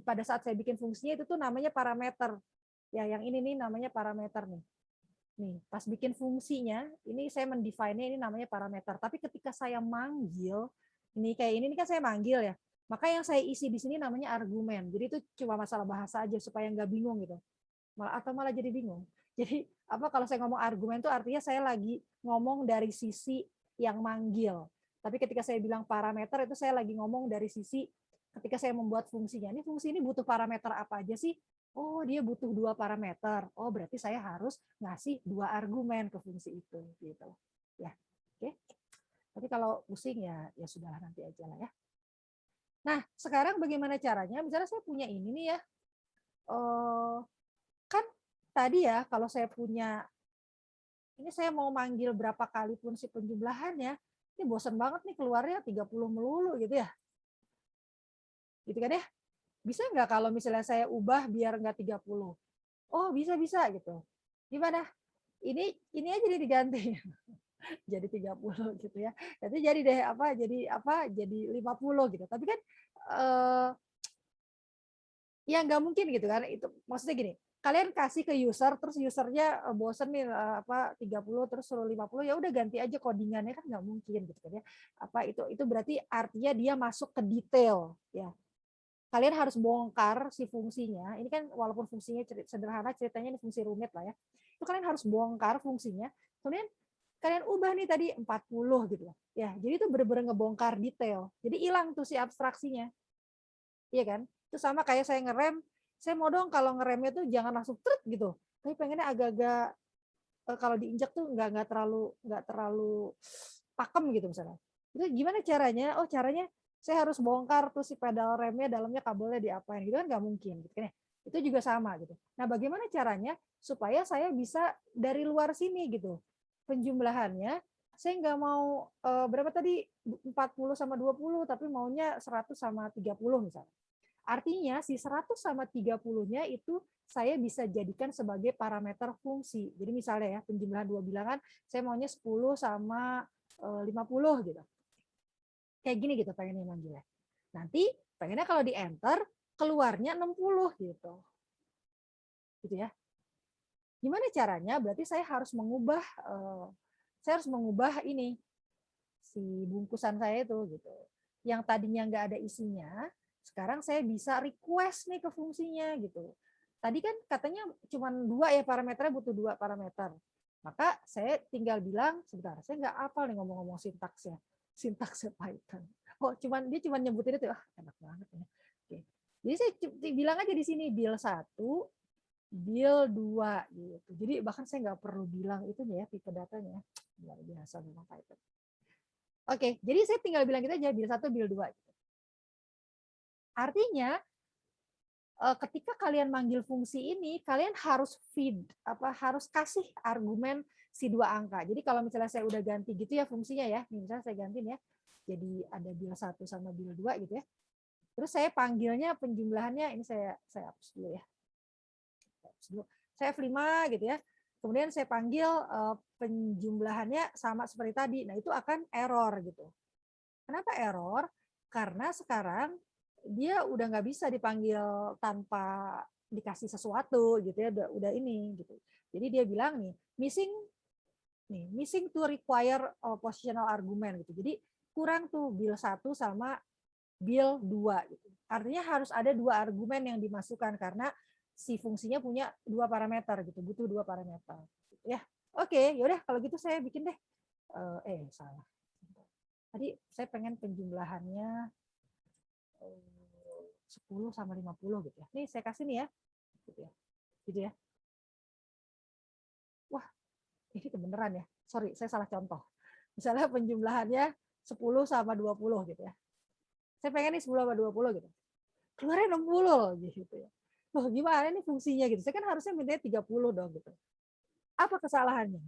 pada saat saya bikin fungsinya itu tuh namanya parameter. Ya, yang ini nih namanya parameter nih. Nih, pas bikin fungsinya, ini saya mendefine-nya ini namanya parameter. Tapi ketika saya manggil, ini kayak ini kan saya manggil ya. Maka yang saya isi di sini namanya argumen. Jadi itu cuma masalah bahasa aja supaya nggak bingung gitu. Malah jadi bingung. Jadi apa kalau saya ngomong argumen itu artinya saya lagi ngomong dari sisi yang manggil. Tapi ketika saya bilang parameter itu saya lagi ngomong dari sisi ketika saya membuat fungsinya. Ini fungsi ini butuh parameter apa aja sih? Oh, dia butuh 2 parameter. Oh, berarti saya harus ngasih 2 argumen ke fungsi itu gitu. Ya. Oke. Tapi kalau pusing ya sudah nanti aja lah ya. Nah, sekarang bagaimana caranya? Misalnya saya punya ini nih ya. Kan tadi ya kalau saya punya ini saya mau manggil berapa kali pun si penjumlahannya, ini bosan banget nih keluarnya 30 melulu gitu ya. Gitu kan ya? Bisa nggak kalau misalnya saya ubah biar nggak 30? Oh, bisa gitu. Gimana? Ini aja diganti. Jadi 30 gitu ya. Nanti jadi deh jadi 50 gitu. Tapi kan ya nggak mungkin gitu kan. Itu maksudnya gini, kalian kasih ke user terus usernya bosen nih 30 terus suruh 50 ya udah ganti aja codingannya kan nggak mungkin gitu kan ya. Itu berarti artinya dia masuk ke detail ya. Kalian harus bongkar si fungsinya. Ini kan walaupun fungsinya sederhana, ceritanya ini fungsi rumit lah ya. Itu kalian harus bongkar fungsinya. Kemudian kalian ubah nih tadi 40 gitu ya. Jadi itu benar-benar ngebongkar detail. Jadi hilang tuh si abstraksinya. Iya kan? Itu sama kayak saya ngerem, saya mau dong kalau ngeremnya tuh jangan langsung trut gitu. Tapi pengennya agak-agak kalau diinjak tuh nggak terlalu pakem gitu misalnya. Itu gimana caranya? Oh, caranya saya harus bongkar tuh si pedal remnya, dalamnya kabelnya diapain gitu kan nggak mungkin gitu kan ya. Itu juga sama gitu. Nah, bagaimana caranya supaya saya bisa dari luar sini gitu. Penjumlahannya saya nggak mau berapa tadi 40 sama 20 tapi maunya 100 sama 30 misalnya. Artinya si 100 sama 30-nya itu saya bisa jadikan sebagai parameter fungsi. Jadi misalnya ya penjumlahan 2 bilangan saya maunya 10 sama 50 gitu. Kayak gini gitu pengennya manggilnya. Nanti pengennya kalau di enter keluarnya 60 gitu. Gitu ya. Gimana caranya? Berarti saya harus mengubah ini si bungkusan saya itu gitu. Yang tadinya nggak ada isinya, sekarang saya bisa request nih ke fungsinya gitu. Tadi kan katanya cuma 2 ya parameternya, butuh 2 parameter. Maka saya tinggal bilang, sebentar, saya nggak hafal nih ngomong-ngomong sintaksnya Python. Oh, dia cuma nyebutin itu, enak banget ya. Oke. Jadi saya bilang aja di sini build 1, build 2 gitu. Jadi bahkan saya nggak perlu bilang itunya ya tipe datanya. Luar biasa memang Python. Oke, jadi saya tinggal bilang gitu aja build 1, build 2. Artinya ketika kalian manggil fungsi ini, kalian harus harus kasih argumen si 2 angka. Jadi kalau misalnya saya udah ganti gitu ya fungsinya ya, misalnya saya gantiin ya, jadi ada build 1 sama build 2 gitu ya. Terus saya panggilnya penjumlahannya, ini saya hapus dulu ya. Saya F5 gitu ya. Kemudian saya panggil penjumlahannya sama seperti tadi. Nah, itu akan error gitu. Kenapa error? Karena sekarang dia udah nggak bisa dipanggil tanpa dikasih sesuatu gitu ya, udah ini gitu. Jadi dia bilang missing to require positional argument gitu. Jadi kurang tuh build 1 sama build 2 gitu. Artinya harus ada 2 argumen yang dimasukkan karena si fungsinya punya 2 parameter gitu, butuh 2 parameter gitu ya. Oke, yaudah kalau gitu saya bikin deh. Salah. Tadi saya pengen penjumlahannya 10 sama 50 gitu ya. Nih saya kasih nih ya. Gitu ya. Wah, ini kebenaran ya. Sorry, saya salah contoh. Misalnya penjumlahannya 10 sama 20 gitu ya. Saya pengen nih 10 sama 20 gitu. Keluarnya 60 loh gitu ya. Loh, gimana nih fungsinya gitu. Saya kan harusnya mintanya 30 dong gitu. Apa kesalahannya?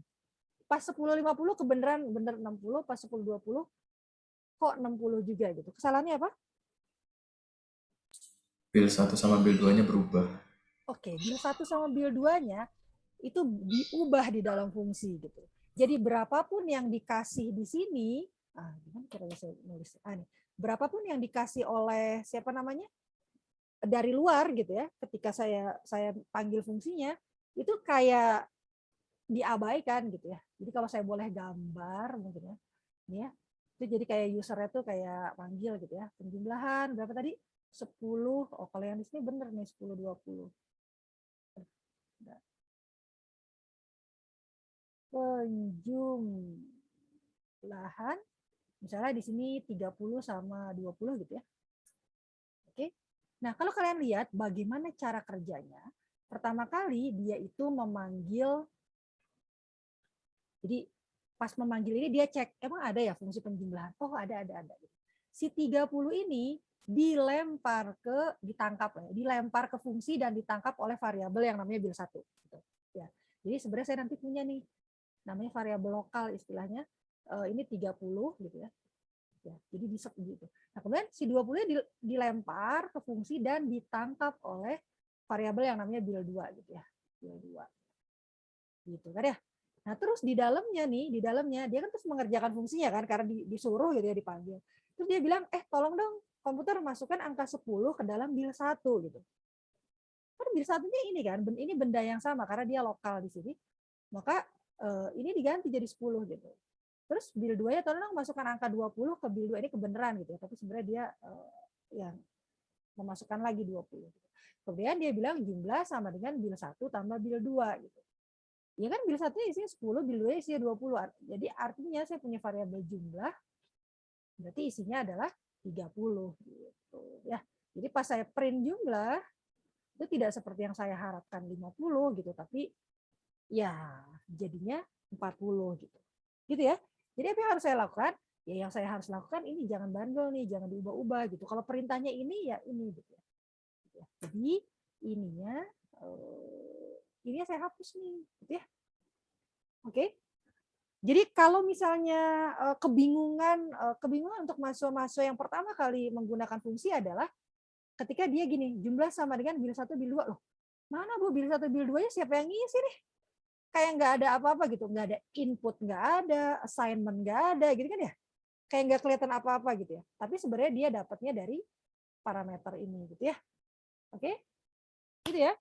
pas 10.50 kebenaran bener 60, pas 10.20 kok 60 juga gitu. Kesalahannya apa? Build 1 sama build 2-nya berubah. Oke, build 1 sama build 2-nya itu diubah di dalam fungsi gitu. Jadi berapapun yang dikasih di sini, gimana caranya saya nulis? Nih, berapapun yang dikasih oleh siapa namanya dari luar gitu ya, ketika saya panggil fungsinya itu kayak diabaikan gitu ya. Jadi kalau saya boleh gambar mungkin ya, ini ya, itu jadi kayak usernya tuh kayak panggil gitu ya, penjumlahan berapa tadi? 10. Oh kalau yang di sini bener nih 10.20. Penjumlahan misalnya di sini 30 sama 20 gitu ya. Oke. Nah, kalau kalian lihat bagaimana cara kerjanya, pertama kali dia itu memanggil, jadi pas memanggil ini dia cek, emang ada ya fungsi penjumlahan? Oh, ada. Si 30 ini ditangkap dilempar ke fungsi dan ditangkap oleh variabel yang namanya build 1. Gitu. Ya. Jadi sebenarnya saya nanti punya nih, namanya variabel lokal istilahnya, ini 30 gitu ya. Ya, jadi bisa gitu. Nah, kemudian si 20-nya dilempar ke fungsi dan ditangkap oleh variabel yang namanya build 2 gitu ya. Build 2. Gitu kan ya. Nah, terus di dalamnya dia kan terus mengerjakan fungsinya kan karena disuruh gitu ya, dipanggil. Terus dia bilang, "Tolong dong komputer masukkan angka 10 ke dalam build 1 gitu." Kan build 1-nya ini kan, ini benda yang sama karena dia lokal di sini. Maka ini diganti jadi 10 gitu. Terus build 2-nya tolong masukkan angka 20 ke build 2 ini kebenaran gitu ya. Tapi sebenarnya dia yang memasukkan lagi 20. Kemudian dia bilang jumlah sama dengan build 1 tambah build 2 gitu. Ya kan build 1-nya isinya 10, build 2-nya isinya 20. Jadi artinya saya punya variabel jumlah, berarti isinya adalah 30 gitu ya. Jadi pas saya print jumlah itu tidak seperti yang saya harapkan 50 gitu, tapi ya jadinya 40 gitu. Gitu ya. Jadi apa yang harus saya lakukan? Ya yang saya harus lakukan ini jangan bandel nih, jangan diubah-ubah gitu. Kalau perintahnya ini ya ini gitu ya. Jadi ininya saya hapus nih gitu ya. Oke. Jadi kalau misalnya kebingungan untuk mahasiswa yang pertama kali menggunakan fungsi adalah ketika dia gini, jumlah sama dengan build 1 build 2 loh. Mana Bu build 1 build 2-nya siapa yang ngisi nih? Kayak nggak ada apa-apa gitu, nggak ada input, nggak ada assignment, nggak ada gitu kan ya, kayak nggak kelihatan apa-apa gitu ya. Tapi sebenarnya dia dapatnya dari parameter ini gitu ya. Oke, gitu ya.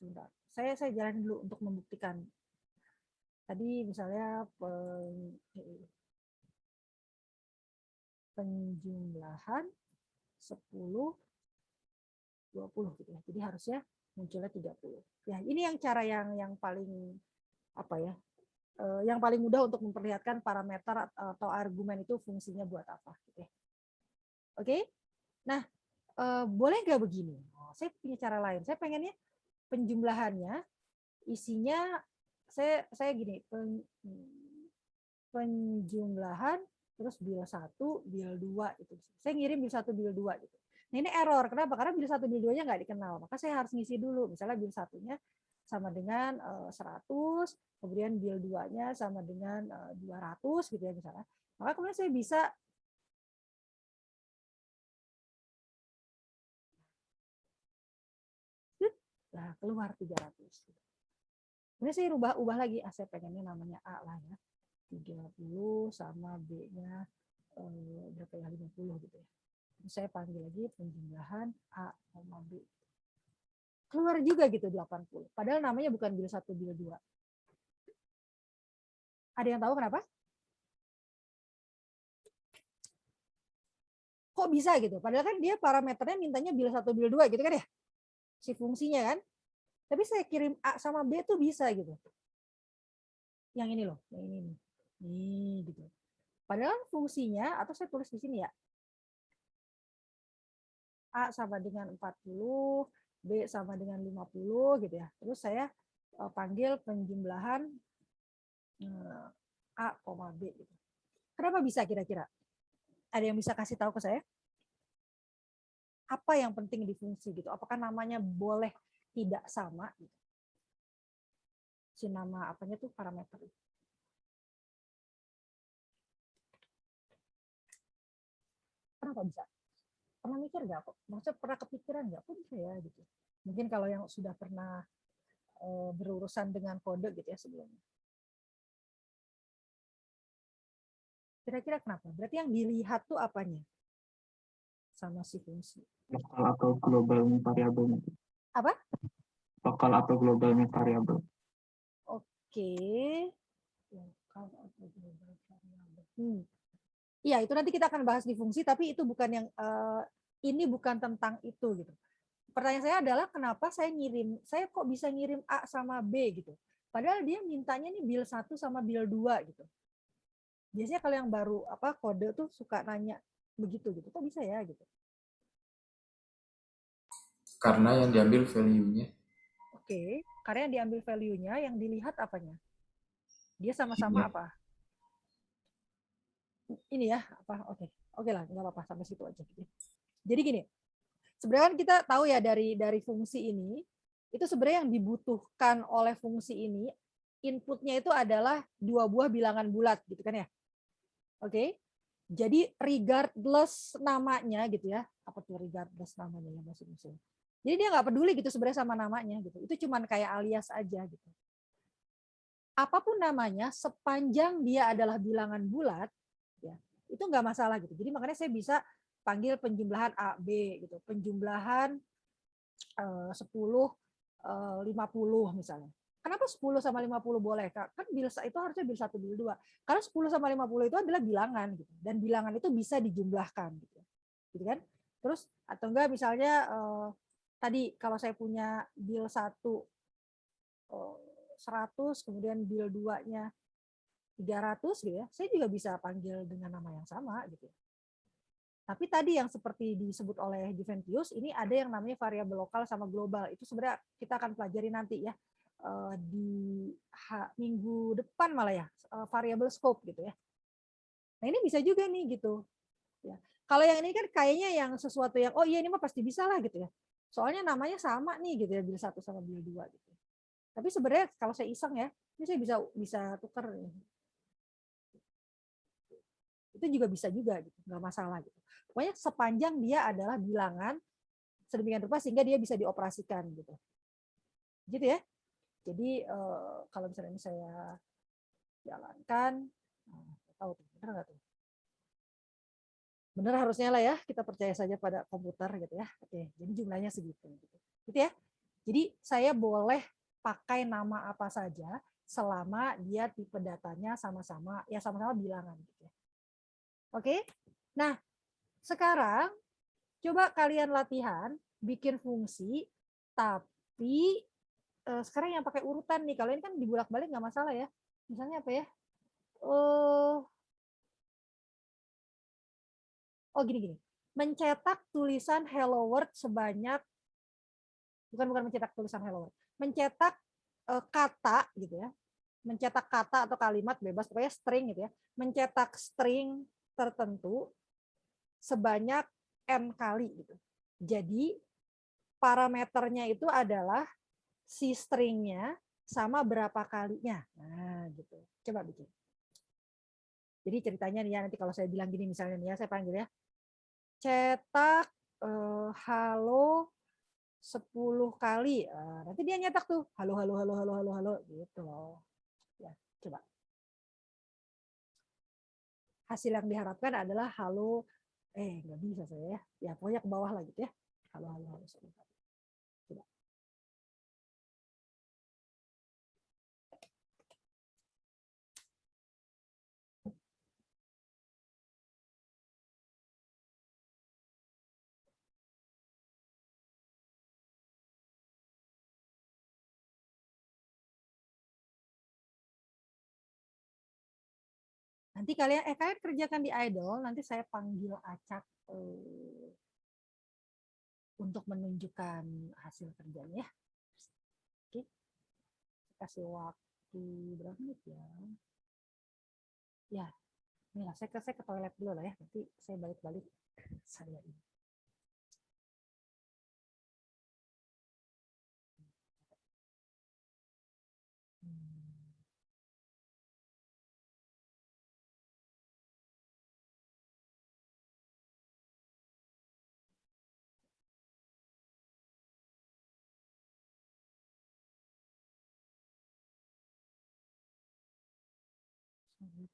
Sebentar, saya jalan dulu untuk membuktikan. Tadi misalnya penjumlahan 10 20 gitu ya. Jadi harusnya munculnya 30. Ya, ini yang cara yang paling apa ya? Yang paling mudah untuk memperlihatkan parameter atau argumen itu fungsinya buat apa gitu ya. Oke? Nah, boleh nggak begini? Saya punya cara lain. Saya pengennya penjumlahannya isinya saya gini, penjumlahan terus build 1, build 2 itu. Saya ngirim build 1, build 2 gitu. Nah, ini error. Kenapa? Karena build 1, build 2-nya nggak dikenal. Maka saya harus ngisi dulu. Misalnya build 1-nya sama dengan 100, kemudian build 2-nya sama dengan 200 gitu ya misalnya. Maka kemudian saya bisa keluar 300. Kemudian saya ubah lagi. Saya pengennya namanya A lah ya. 30 sama B-nya berapa ya, 50 gitu ya. Terus saya panggil lagi penjumlahan A sama B. Keluar juga gitu 80. Padahal namanya bukan build 1, build 2. Ada yang tahu kenapa? Kok bisa gitu? Padahal kan dia parameternya mintanya build 1, build 2 gitu kan ya? Si fungsinya kan. Tapi saya kirim A sama B tuh bisa gitu. Yang ini loh, yang ini nih. Nih gitu. Padahal fungsinya, atau saya tulis di sini ya. A sama dengan 40, B sama dengan 50 gitu ya. Terus saya panggil penjumlahan A, B gitu. Kenapa bisa kira-kira? Ada yang bisa kasih tahu ke saya? Apa yang penting di fungsi gitu? Apakah namanya boleh tidak sama gitu. Si nama apanya tuh parameter. Kenapa bisa? Pernah mikir nggak kok? Maksudnya pernah kepikiran nggak kok bisa ya gitu? Mungkin kalau yang sudah pernah berurusan dengan kode gitu ya sebelumnya. Kira-kira kenapa? Berarti yang dilihat tuh apanya? Sama si fungsi. Lokal atau globalnya variabelnya. Apa? Lokal atau globalnya variabel. Oke. Lokal atau global variabel. Iya, itu nanti kita akan bahas di fungsi, tapi itu bukan yang ini bukan tentang itu gitu. Pertanyaan saya adalah kenapa saya kok bisa ngirim A sama B gitu. Padahal dia mintanya nih build 1 sama build 2 gitu. Biasanya kalau yang baru kode tuh suka nanya begitu gitu. Kok bisa ya gitu. Karena yang diambil value-nya. Oke, karena yang diambil value-nya, yang dilihat apanya? Dia sama-sama apa? Ini ya, apa? Oke lah, nggak apa-apa sampai situ aja. Jadi gini, sebenarnya kita tahu ya dari fungsi ini, itu sebenarnya yang dibutuhkan oleh fungsi ini, inputnya itu adalah 2 buah bilangan bulat gitu kan ya. Oke. Jadi regardless namanya gitu ya. Apa tuh regardless namanya ya maksudnya. Jadi dia nggak peduli gitu sebenarnya sama namanya gitu. Itu cuman kayak alias aja gitu. Apapun namanya sepanjang dia adalah bilangan bulat ya, itu nggak masalah gitu. Jadi makanya saya bisa panggil penjumlahan A, B gitu. Penjumlahan 10, 50 misalnya. Kenapa 10 sama 50 boleh? Kan itu harusnya bil 1, bil 2. Karena 10 sama 50 itu adalah bilangan gitu. Dan bilangan itu bisa dijumlahkan gitu. Gitu kan? Terus atau enggak misalnya tadi kalau saya punya bil 1 100 kemudian bil 2-nya 300 gitu ya. Saya juga bisa panggil dengan nama yang sama gitu. Tapi tadi yang seperti disebut oleh Juventius, ini ada yang namanya variabel lokal sama global. Itu sebenarnya kita akan pelajari nanti ya di minggu depan malah ya, variabel scope gitu ya. Nah ini bisa juga nih gitu. Ya. Kalau yang ini kan kayaknya yang sesuatu yang oh iya ini mah pasti bisa lah gitu ya. Soalnya namanya sama nih gitu ya, bil 1 sama bil 2 gitu. Tapi sebenarnya kalau saya iseng ya, ini saya bisa tukar. Itu juga bisa juga gitu, nggak masalah gitu. Pokoknya sepanjang dia adalah bilangan sedemikian rupa sehingga dia bisa dioperasikan gitu. Gitu ya. Jadi kalau misalnya ini saya jalankan, tahu tuh benar nggak tuh? Benar harusnya lah ya, kita percaya saja pada komputer gitu ya. Oke, jadi jumlahnya segitu gitu ya. Jadi saya boleh pakai nama apa saja selama dia tipe datanya sama-sama bilangan gitu ya. Oke. Nah, sekarang coba kalian latihan bikin fungsi tapi sekarang yang pakai urutan nih. Kalau ini kan dibolak-balik nggak masalah ya. Misalnya apa ya? Gini. Mencetak tulisan hello world sebanyak bukan mencetak tulisan hello world. Mencetak kata gitu ya. Mencetak kata atau kalimat bebas pokoknya string gitu ya. Mencetak string tertentu sebanyak n kali gitu. Jadi parameternya itu adalah si stringnya sama berapa kalinya. Nah, gitu. Coba bikin. Jadi ceritanya nih ya, nanti kalau saya bilang gini misalnya nih ya, saya panggil ya. Cetak halo 10 kali. Nanti dia nyetak tuh halo gitu loh. Ya, coba. Hasil yang diharapkan adalah halo nggak bisa saya ya. Ya pokoknya ke bawah lah gitu ya. Halo 10 kali. Coba. Nanti kalian kerjakan di idle, nanti saya panggil acak untuk menunjukkan hasil kerjanya ya. Oke. Kasih waktu berapa menit ya? Ya, inilah saya ke toilet dulu lah ya. Nanti saya balik-balik saya ini.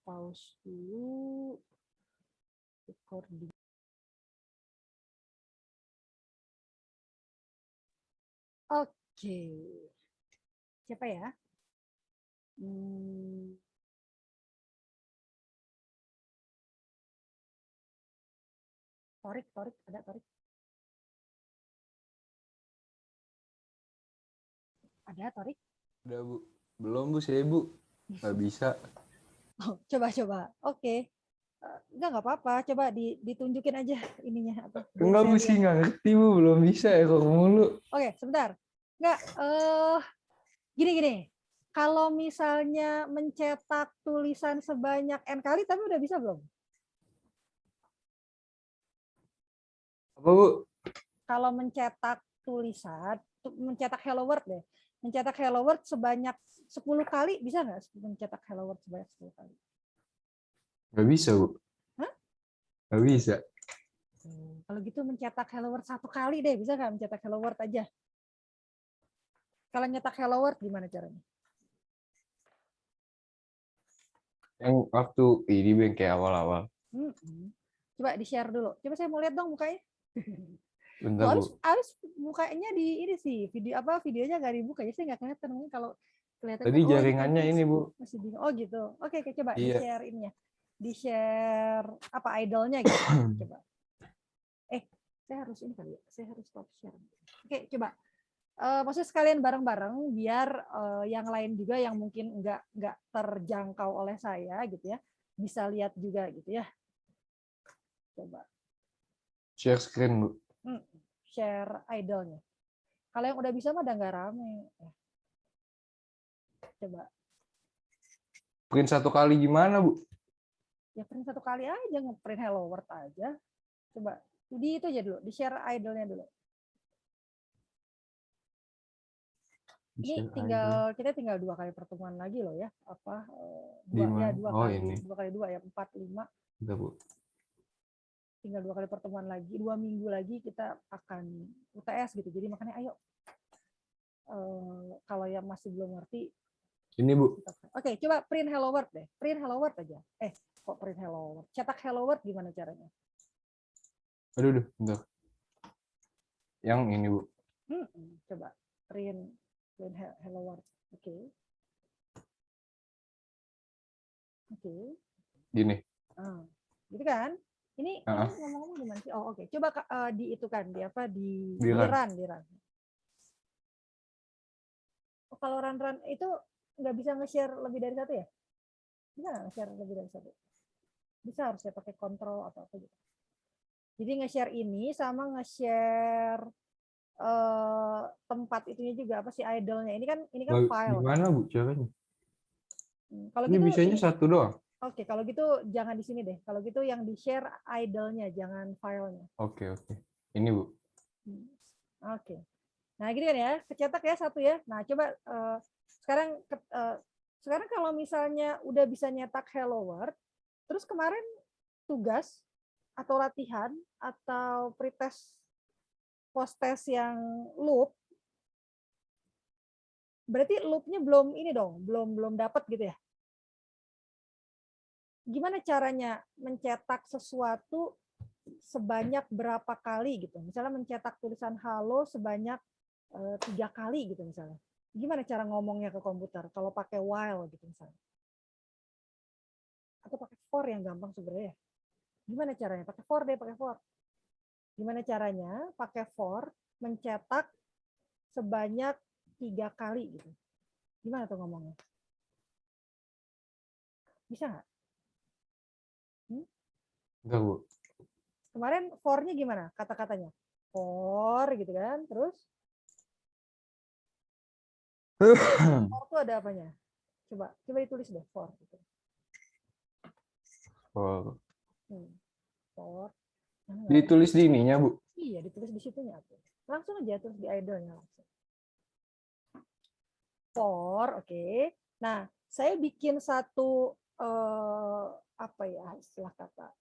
Pause dulu recording. Oke. Siapa ya? Torik, ada Torik. Ada Torik? Udah Bu. Belum Bu, saya Bu. Nggak bisa. Oh, coba. Oke. Enggak apa-apa. Coba ditunjukin aja ininya apa. Enggak Bu sih, nggak ngerti Bu. Belum bisa ya kok mulu. Oke, sebentar. Enggak, gini. Kalau misalnya mencetak tulisan sebanyak N kali, tapi udah bisa belum? Apa Bu? Kalau mencetak tulisan, mencetak hello world deh. Mencetak hello world sebanyak 10 kali, bisa nggak mencetak hello world sebanyak 10 kali? Nggak bisa Bu. Hah? Nggak bisa. Kalau gitu mencetak hello world 1 kali deh, bisa nggak mencetak hello world aja? Kalau nyetak hello world gimana caranya? Yang waktu ini Ben kayak awal-awal. Coba di-share dulu. Coba saya mau lihat dong mukanya. Bentar Bu. Harus mukanya di ini sih, videonya nggak dibuka ya, saya nggak kelihatan mungkin kalau kelihatan. Tadi jaringannya ini Bu. Masih bingung. Oh gitu. Oke, coba Iya. di-share ininya. Di-share apa idolnya gitu. Coba. Saya harus ini kali ya. Saya harus stop share. Oke, coba. Maksudnya sekalian bareng-bareng biar yang lain juga yang mungkin nggak terjangkau oleh saya gitu ya, bisa lihat juga gitu ya. Coba. Share screen Bu. Share idolnya. Kalau yang udah bisa mah udah nggak rame. Coba. Print 1 kali gimana Bu? Ya print 1 kali aja, ngeprint hello world aja. Coba. Di itu aja dulu, di share idolnya dulu. Ini kita tinggal 2 kali pertemuan lagi loh ya. Apa 2 kali, ini. 2 kali 2 ya, 4, 5. Bentar Bu. Tinggal 2 kali pertemuan lagi, 2 minggu lagi kita akan UTS gitu. Jadi makanya ayo, kalau yang masih belum ngerti. Ini Bu. Oke, coba print hello world deh. Print hello world aja. Kok print hello world? Cetak hello world gimana caranya? Aduh, bentar. Yang ini Bu. Coba print hello world. Oke. Gini. Gitu kan? Ini ngomong-ngomong gimana sih? Oh, oke. Coba di itu kan, di run. Oh, kalau run itu nggak bisa nge-share lebih dari 1 ya? Bisa nggak nge-share lebih dari 1? Bisa, harus saya pakai kontrol atau apa gitu. Jadi nge-share ini sama nge-share tempat itunya juga, apa sih, idolnya. Ini kan file. Gimana Bu caranya? Kalau ini gitu bisanya 1 doang. Oke, kalau gitu jangan di sini deh. Kalau gitu yang di-share idolnya, jangan filenya. Oke. Ini Bu. Oke. Nah, gitu kan ya. Kecetak ya 1 ya. Nah, coba sekarang kalau misalnya udah bisa nyetak hello world, terus kemarin tugas atau latihan atau pretest post-test yang loop, berarti loopnya belum ini dong, belum dapat gitu ya. Gimana caranya mencetak sesuatu sebanyak berapa kali gitu? Misalnya mencetak tulisan halo sebanyak 3 kali gitu misalnya. Gimana cara ngomongnya ke komputer kalau pakai while gitu misalnya? Atau pakai for yang gampang sebenarnya. Gimana caranya? Pakai for deh, pakai for. Gimana caranya pakai for mencetak sebanyak 3 kali gitu? Gimana tuh ngomongnya? Bisa nggak? Enggak Bu. Kemarin for-nya gimana kata-katanya? For gitu kan, terus for itu ada apanya? Coba ditulis deh for. Gitu. For. Ditulis di ininya Bu? Iya, ditulis di situnya. Langsung aja tulis di idolnya langsung. For, oke. Nah, saya bikin satu apa ya istilah kata?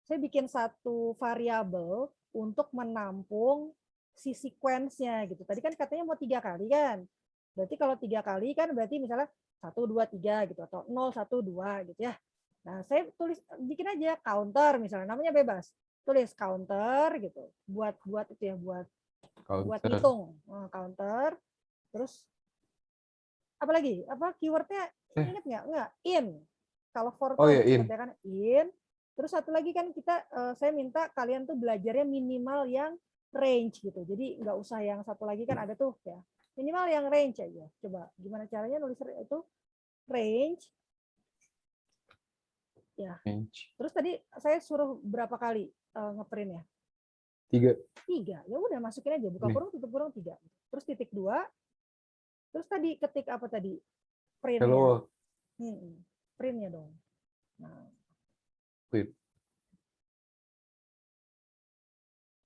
Saya bikin satu variabel untuk menampung si sequence-nya gitu. Tadi kan katanya mau 3 kali kan. Berarti kalau 3 kali kan berarti misalnya 1, 2, 3 gitu atau 0, 1, 2 gitu ya. Nah, saya bikin aja counter misalnya, namanya bebas. Tulis counter gitu. Buat itu ya, buat Counter. hitung. Counter. Terus apa lagi? Apa keywordnya ingat nggak? Nggak. In. Kalau for Oh tuh ya, ada in. keywordnya kan in. Terus satu lagi kan saya minta kalian tuh belajarnya minimal yang range gitu. Jadi nggak usah yang satu lagi kan ada tuh ya. Minimal yang range aja. Coba gimana caranya nulis itu range. Ya. Range. Terus tadi saya suruh berapa kali ngeprint ya? 3. 3. Ya udah masukin aja buka kurung tutup kurung 3. Terus titik 2. Terus tadi ketik apa tadi? Printnya. Hello. Printnya dong. Nah. Print.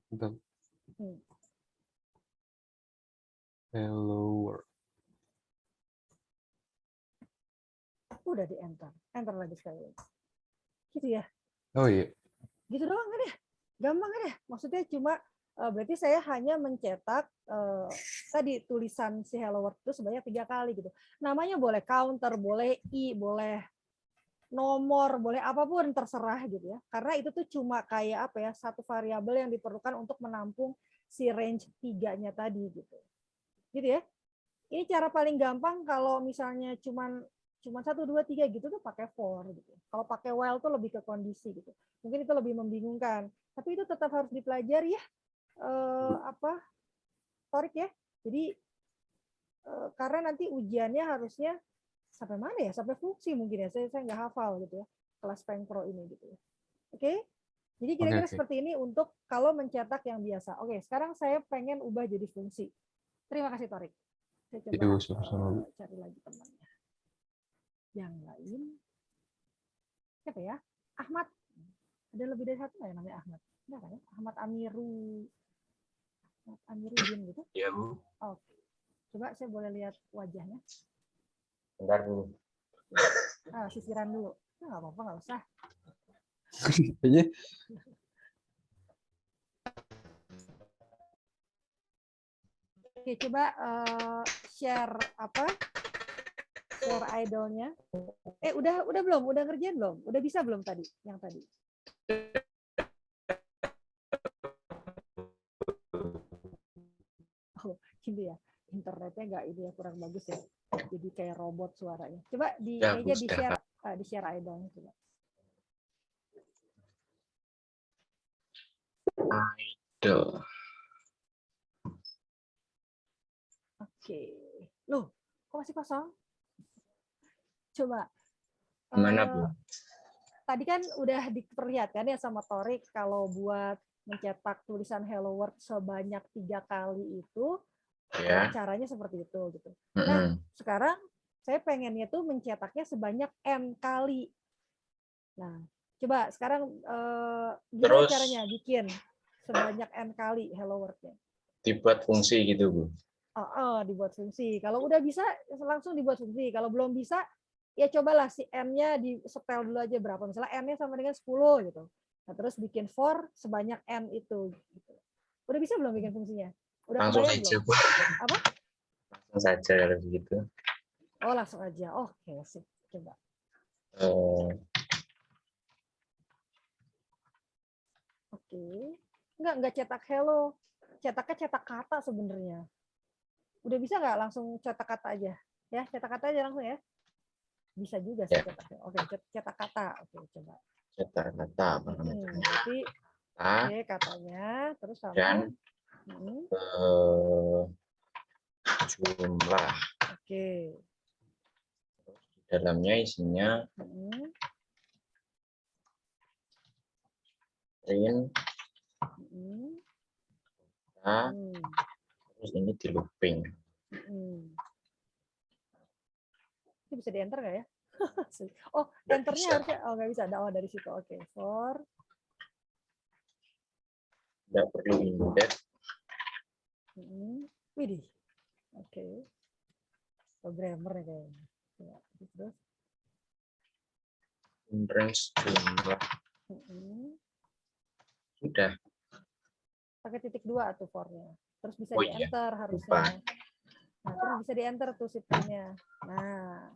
Bentar. Hello world. Udah di enter. Enter lagi sekali lagi. Gitu ya. Oh iya. Gitu doang kan ya. Gampang kan ya. Maksudnya cuma berarti saya hanya mencetak tadi tulisan si hello world itu sebanyak 3 kali gitu. Namanya boleh counter, boleh i, boleh nomor, boleh apapun terserah gitu ya. Karena itu tuh cuma kayak apa ya, satu variabel yang diperlukan untuk menampung si range 3-nya tadi gitu. Gitu ya. Ini cara paling gampang kalau misalnya cuman 1, 2, 3 gitu tuh pakai for gitu. Kalau pakai while tuh lebih ke kondisi gitu. Mungkin itu lebih membingungkan. Tapi itu tetap harus dipelajari ya. Torik ya. Jadi karena nanti ujiannya harusnya sampai mana ya? Sampai fungsi mungkin ya. Saya nggak hafal gitu ya. Kelas Pengpro ini gitu ya. Oke? Jadi kira-kira seperti ini untuk kalau mencetak yang biasa. Oke, sekarang saya pengen ubah jadi fungsi. Terima kasih Torik. Saya coba cari lagi temannya. Yang lain. Siapa ya? Ahmad. Ada lebih dari satu nggak yang namanya Ahmad? Enggak kan ya? Ahmad Amiruddin gitu? Iya, Bu. Oke. Coba saya boleh lihat wajahnya. Bentar dulu. Sisiran dulu. Nggak apa-apa, nggak usah. Oke, coba share share idolnya. Udah belum? Udah ngerjain belum? Udah bisa belum tadi? Yang tadi? Oh, gitu ya. Internetnya nggak ini ya, kurang bagus ya. Jadi kayak robot suaranya. Coba di share idolnya coba. Idol. Oke. Loh, kok masih kosong? Coba. Gimana, Bu? Tadi kan udah diperlihatkan ya sama Torik kalau buat mencetak tulisan Hello World sebanyak 3 kali itu Ya. caranya seperti itu gitu. Nah, sekarang saya pengennya tuh mencetaknya sebanyak n kali. Nah, coba sekarang gimana caranya bikin sebanyak n kali Hello World-nya? Dibuat fungsi gitu, Bu. Dibuat fungsi. Kalau udah bisa langsung dibuat fungsi. Kalau belum bisa, ya cobalah si n-nya di setel dulu aja berapa. Misalnya n-nya sama dengan 10 gitu. Nah, terus bikin for sebanyak n itu. Gitu. Udah bisa belum bikin fungsinya? Udah langsung kebayang saja, belum? Bu. Apa? Langsung saja kalau begitu. Oh, langsung aja. Oke, sip. Coba. Oke. Enggak cetak hello. Cetaknya cetak kata sebenarnya. Udah bisa nggak langsung cetak kata aja? Ya, cetak kata aja langsung ya. Bisa juga sih cetaknya. Oke, cetak kata. Oke, coba. Cetak kata apa namanya? Berarti oke, katanya terus sama dan jumlah. Oke. Di dalamnya isinya print. Terus ini di looping. Itu bisa di enter nggak ya? Oh, enternya harusnya nggak bisa. Dari situ. Oke, for. Nggak perlu index. Widih. Oke. Programmer ya kayaknya. Terus. Range jumlah. Sudah. Pakai titik 2 tuh for-nya. Terus bisa di enter harusnya. Nah, terus bisa di enter tuh si print-nya. Nah,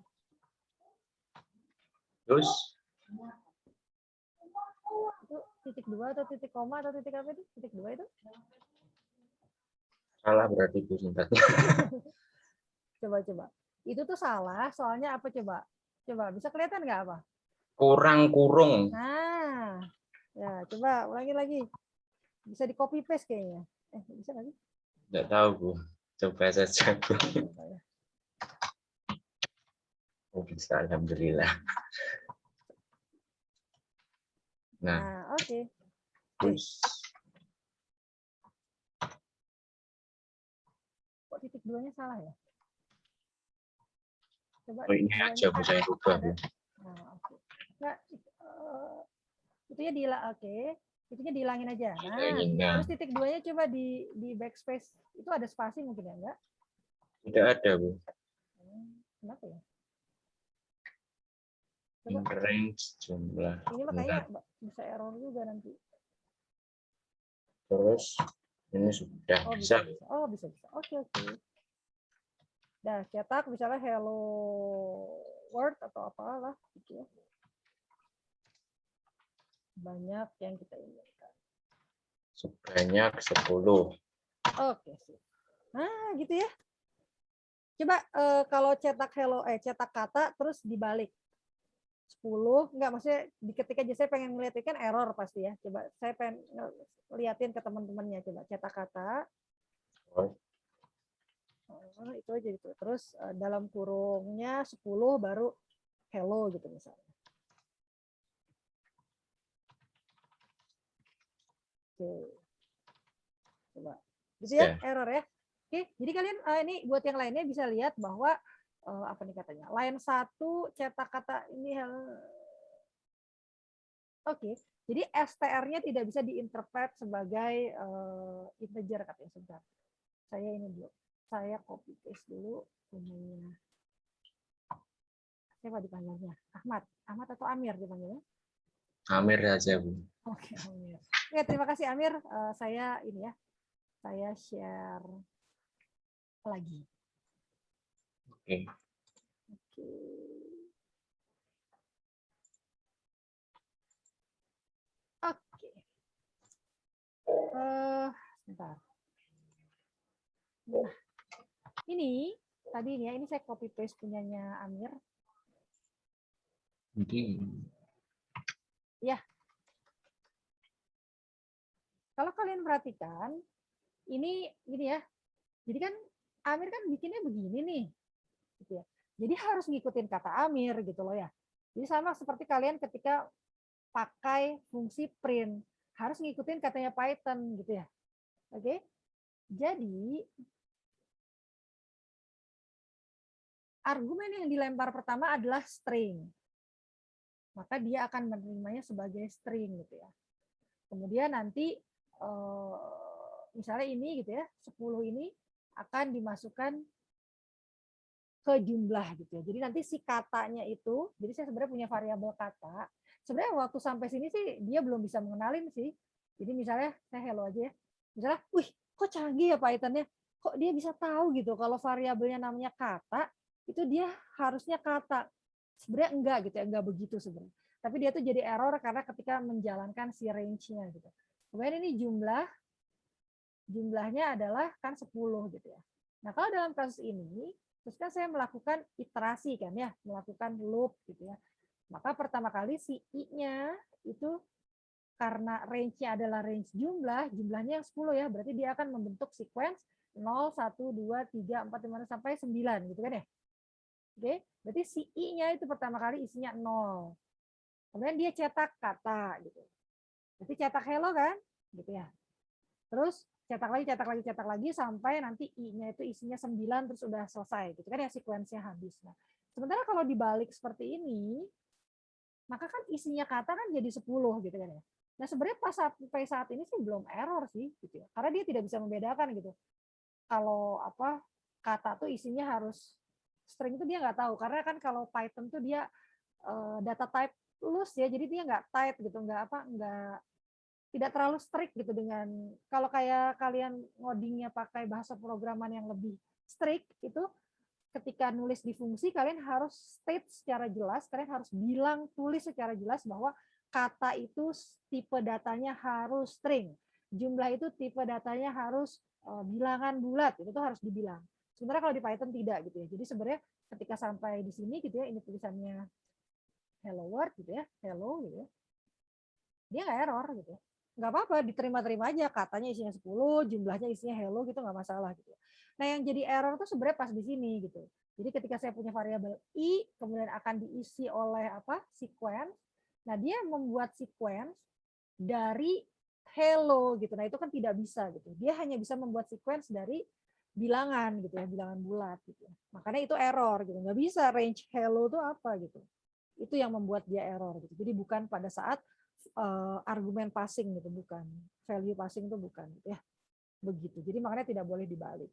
Terus Itu titik dua atau titik koma atau titik apa itu? Titik dua itu? salah berarti Bu singkatnya. Coba. Itu tuh salah, soalnya apa coba? Coba, bisa kelihatan nggak apa? Kurang kurung. Nah, ya coba ulangi lagi. Bisa di copy paste kayaknya. Bisa nggak sih? Nggak tahu Bu. Coba saja Bu. Coba ya. Oh, bisa, alhamdulillah. Nah, Nah, oke. terus Kok titik duanya salah ya? Coba oh, ini titik aja Bu duanya saya rubah Bu. ada. Nah, oke. Nggak, itunya oke. Itunya dihilangin aja. Nah, Hilangin, nah. terus titik duanya coba di backspace. Itu ada spasi mungkin ya enggak? Tidak ada Bu. Kenapa ya? Coba. Range jumlah. Ini makanya bisa error juga nanti. Terus ini sudah Oh, bisa. bisa. Oh, bisa. Oke. Nah, cetak misalnya hello world atau apalah gitu ya. Banyak yang kita inginkan. Sebanyak 10. Oke, sih. Nah, gitu ya. Coba kalau cetak cetak kata terus dibalik. 10, enggak maksudnya diketik aja, saya pengen ngeliatin kan error pasti ya. Coba saya pengen liatin ke teman-temannya, coba cetak kata. Itu aja gitu. Terus dalam kurungnya 10 baru hello gitu misalnya. Oke. Coba. Gitu ya, error ya. Oke, jadi kalian ini buat yang lainnya bisa lihat bahwa apa nih katanya? Line 1 cetak kata ini Oke. Jadi str-nya tidak bisa diinterpret sebagai integer katanya sebentar. Saya ini dulu. Saya copy paste dulu ininya. Siapa dipanggilnya? Ahmad. Ahmad atau Amir dipanggilnya? Amir aja Bu. Oke, Amir. Oke, terima kasih Amir. Saya ini ya. Saya share lagi. Oke. Oke. Oke. Sebentar. Nah, ini tadi ya, ini saya copy paste punyanya Amir. Jadi Ya. Kalau kalian perhatikan, ini gini ya. Jadi kan Amir kan bikinnya begini nih. Gitu ya. Jadi harus ngikutin kata Amir gitu loh ya. Jadi sama seperti kalian ketika pakai fungsi print, harus ngikutin katanya Python gitu ya. Oke. Jadi argumen yang dilempar pertama adalah string. Maka dia akan menerimanya sebagai string gitu ya. Kemudian nanti misalnya ini gitu ya, 10 ini akan dimasukkan ke jumlah gitu ya. Jadi nanti si katanya itu, jadi saya sebenarnya punya variabel kata. Sebenarnya waktu sampai sini sih dia belum bisa mengenalin sih. Jadi misalnya saya hello aja ya. Misalnya, wih kok canggih ya Python-nya. Kok dia bisa tahu gitu kalau variabelnya namanya kata, itu dia harusnya kata. Sebenarnya enggak gitu ya, enggak begitu sebenarnya. Tapi dia tuh jadi error karena ketika menjalankan si range-nya gitu. Kemudian ini jumlahnya adalah kan 10 gitu ya. Nah, kalau dalam kasus ini, terus kan saya melakukan iterasi kan ya, melakukan loop gitu ya. Maka pertama kali si i-nya itu karena range-nya adalah range jumlahnya yang 10 ya, berarti dia akan membentuk sequence 0, 1, 2, 3, 4, 5, sampai 9 gitu kan ya. Oke, berarti si i-nya itu pertama kali isinya 0. Kemudian dia cetak kata gitu. Berarti cetak hello kan? Gitu ya. Terus cetak lagi sampai nanti i-nya itu isinya 9 terus udah selesai gitu kan ya, sekuensinya habis. Nah, sementara kalau dibalik seperti ini, maka kan isinya kata kan jadi 10 gitu kan ya. Nah, sebenarnya pas sampai saat ini sih belum error sih gitu ya. Karena dia tidak bisa membedakan gitu. Kalau apa kata tuh isinya harus string itu dia nggak tahu, karena kan kalau Python tuh dia data type loose ya, jadi dia nggak tight gitu, nggak tidak terlalu strict gitu dengan kalau kayak kalian ngodingnya pakai bahasa programan yang lebih strict itu ketika nulis di fungsi kalian harus state secara jelas, kalian harus bilang, tulis secara jelas bahwa kata itu tipe datanya harus string. Jumlah itu tipe datanya harus bilangan bulat, itu tuh harus dibilang. Sebenarnya kalau di Python tidak gitu ya. Jadi sebenarnya ketika sampai di sini gitu ya, ini tulisannya hello world gitu ya, hello gitu ya. Dia nggak error gitu ya. Nggak apa-apa, diterima-terima aja, katanya isinya 10, jumlahnya isinya hello gitu, nggak masalah gitu. Nah yang jadi error tuh sebenarnya pas di sini gitu. Jadi ketika saya punya variabel i, kemudian akan diisi oleh apa? Sequence. Nah dia membuat sequence dari hello gitu. Nah itu kan tidak bisa gitu. Dia hanya bisa membuat sequence dari bilangan gitu ya, bilangan bulat gitu. Makanya itu error gitu. Nggak bisa range hello itu apa gitu. Itu yang membuat dia error gitu. Jadi bukan pada saat argumen passing gitu, bukan value passing itu bukan gitu ya, begitu. Jadi makanya tidak boleh dibalik.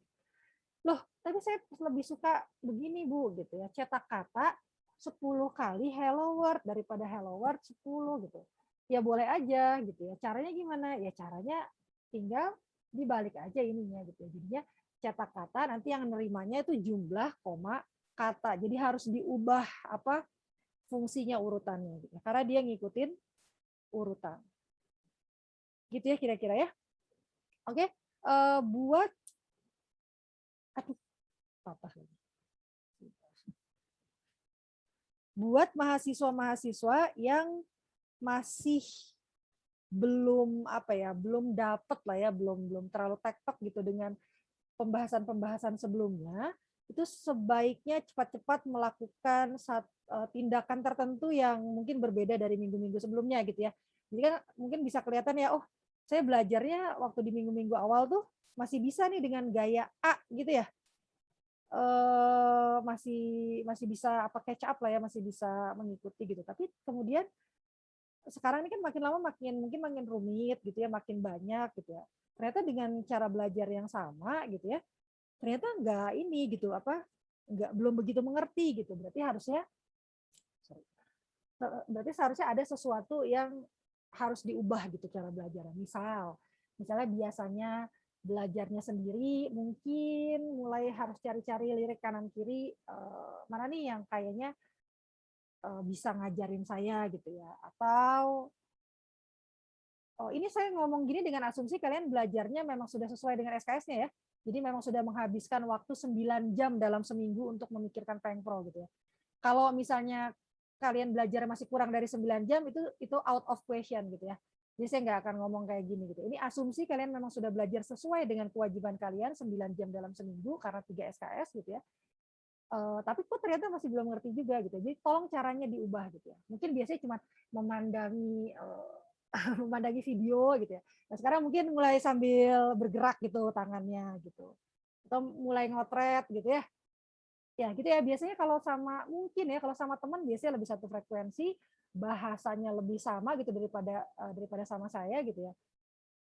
Loh, tapi saya lebih suka begini Bu gitu ya, cetak kata 10 kali hello world daripada hello world 10 gitu. Ya boleh aja gitu ya. Caranya gimana? Ya caranya tinggal dibalik aja ininya gitu ya. Jadinya cetak kata nanti yang nerimanya itu jumlah koma kata. Jadi harus diubah apa fungsinya urutannya gitu. Karena dia ngikutin urutan. Gitu ya kira-kira ya. Oke, buat aduh patah lagi. Buat mahasiswa-mahasiswa yang masih belum apa ya, belum dapat lah ya, belum terlalu tektok gitu dengan pembahasan-pembahasan sebelumnya, itu sebaiknya cepat-cepat melakukan tindakan tertentu yang mungkin berbeda dari minggu-minggu sebelumnya gitu ya. Jadi kan mungkin bisa kelihatan ya, oh saya belajarnya waktu di minggu-minggu awal tuh masih bisa nih dengan gaya A gitu ya. Masih bisa apa catch up lah ya, masih bisa mengikuti gitu. Tapi kemudian sekarang ini kan makin lama makin rumit gitu ya, makin banyak gitu ya. Ternyata dengan cara belajar yang sama gitu ya, ternyata nggak ini gitu apa, nggak belum begitu mengerti gitu. Berarti seharusnya ada sesuatu yang harus diubah gitu cara belajar. Misalnya biasanya belajarnya sendiri, mungkin mulai harus cari-cari lirik kanan kiri mana nih yang kayaknya bisa ngajarin saya gitu ya. Atau ini saya ngomong gini dengan asumsi kalian belajarnya memang sudah sesuai dengan SKS-nya ya. Jadi memang sudah menghabiskan waktu 9 jam dalam seminggu untuk memikirkan Pengpro gitu ya. Kalau misalnya kalian belajar masih kurang dari 9 jam itu out of question gitu ya. Jadi saya nggak akan ngomong kayak gini gitu. Ini asumsi kalian memang sudah belajar sesuai dengan kewajiban kalian 9 jam dalam seminggu karena 3 SKS gitu ya. Tapi kok ternyata masih belum ngerti juga gitu. Jadi tolong caranya diubah gitu ya. Mungkin biasanya cuma memandangi memandangi video gitu ya. Nah, sekarang mungkin mulai sambil bergerak gitu tangannya gitu. Atau mulai ngotret gitu ya. Ya gitu ya, biasanya kalau sama mungkin ya kalau sama teman biasanya lebih satu frekuensi, bahasanya lebih sama gitu daripada sama saya gitu ya.